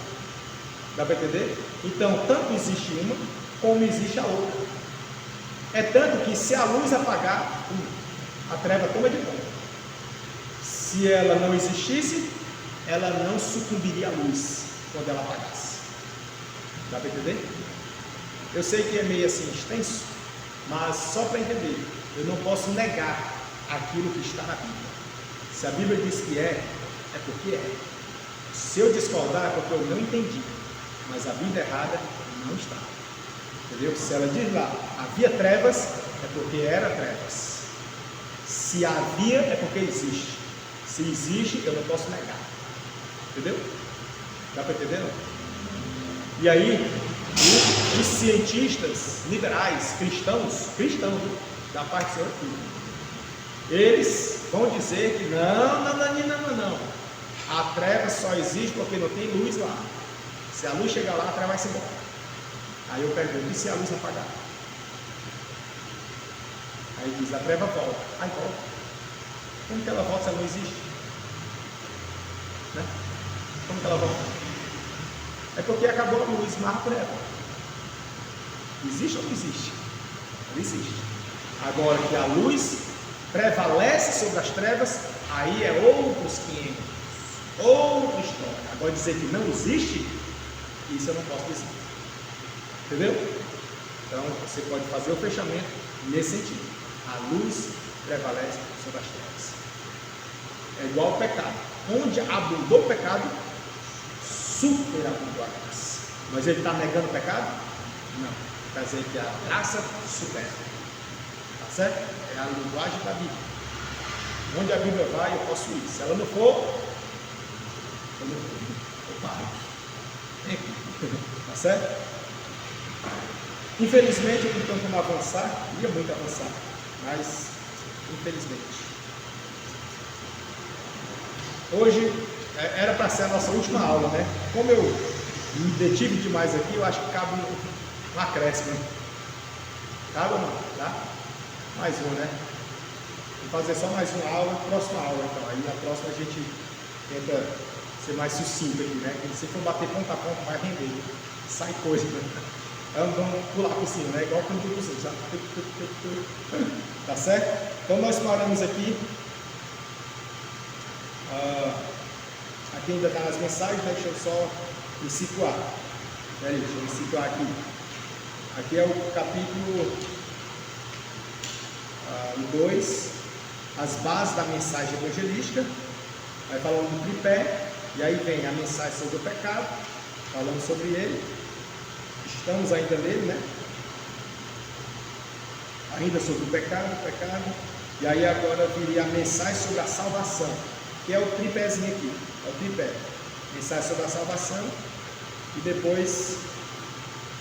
Speaker 1: Dá para entender? Então, tanto existe uma, como existe a outra. É tanto que se a luz apagar, a treva toma de conta. Se ela não existisse, ela não sucumbiria à luz quando ela apagasse. Dá para entender? Eu sei que é meio assim extenso, mas só para entender, eu não posso negar aquilo que está na Bíblia. Se a Bíblia diz que é porque é. Se eu discordar é porque eu não entendi, mas a Bíblia errada não está. Entendeu? Se ela diz lá, havia trevas, é porque era trevas. Se havia, é porque existe. Se existe, eu não posso negar. Entendeu? Dá para entender, não? E aí, os cientistas liberais, cristãos, da parte do Senhor, eles vão dizer que não. A treva só existe porque não tem luz lá. Se a luz chegar lá, a treva vai se embora. Aí eu pergunto, e se a luz apagar? Aí diz, a treva volta. Aí volta. Como que ela volta se ela não existe? Né? Como que ela volta? É porque acabou a luz, marca por ela. Existe ou não existe? Ela existe. Agora que a luz prevalece sobre as trevas, aí é outros 500, outra história. Agora dizer que não existe, isso eu não posso dizer. Entendeu? Então você pode fazer o fechamento nesse sentido. A luz prevalece sobre as trevas. É igual ao pecado. Onde abundou o pecado, superabundou a graça. Mas ele está negando o pecado? Não. Está dizendo que a graça supera. Tá certo? É a linguagem da Bíblia. Onde a Bíblia vai, eu posso ir. Se ela não for, eu paro. Tá certo? Infelizmente, eu não tenho como avançar. Queria muito avançar, mas infelizmente. Hoje era para ser a nossa última aula, né? Como eu me detive demais aqui, eu acho que cabe um acréscimo. Cabe ou não? Tá? Mais um, né? Vou fazer só mais uma aula, próxima aula então. Aí na próxima a gente tenta ser mais sucinto aqui, né? Porque se for bater ponta a ponta, vai render. Sai coisa, né? Vamos pular por cima, né? Igual quando por cima, sabe? Tá certo? Então nós paramos aqui. Aqui ainda está nas mensagens, né? Deixa eu só me situar. Peraí, deixa eu me situar aqui. Aqui é o capítulo 2, as bases da mensagem evangelística. Vai falando do tripé, e aí vem a mensagem sobre o pecado, falando sobre ele. Estamos ainda nele, né? Ainda sobre o pecado. E aí agora viria a mensagem sobre a salvação, que é o tripézinho aqui, é o tripé. Mensagem sobre a salvação, e depois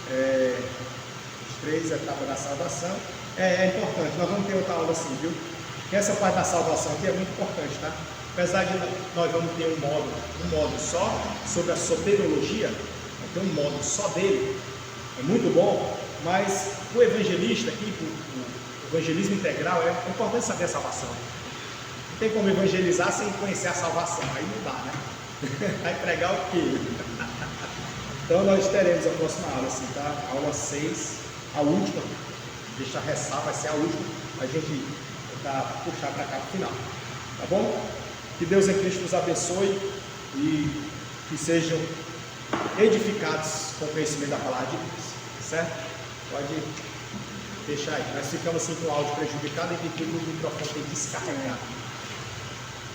Speaker 1: as 3 etapas da salvação. É importante, nós vamos ter outra aula assim, viu? Porque essa parte da salvação aqui é muito importante, tá? Apesar de nós vamos ter um módulo só sobre a soteriologia, vai ter um módulo só dele, é muito bom, mas o evangelista aqui, o evangelismo integral, é importante saber a salvação. Não tem como evangelizar sem conhecer a salvação, aí não dá, né? Vai pregar o quê? Então nós teremos a próxima aula, assim, tá? Aula 6, a última, deixa ressalva, vai ser a última, a gente tentar puxar para cá para o final, tá bom? Que Deus em Cristo nos abençoe e que sejam edificados com o conhecimento da palavra de Deus, certo? Pode deixar aí. Nós ficamos assim com o áudio prejudicado e que o microfone tem descarregado.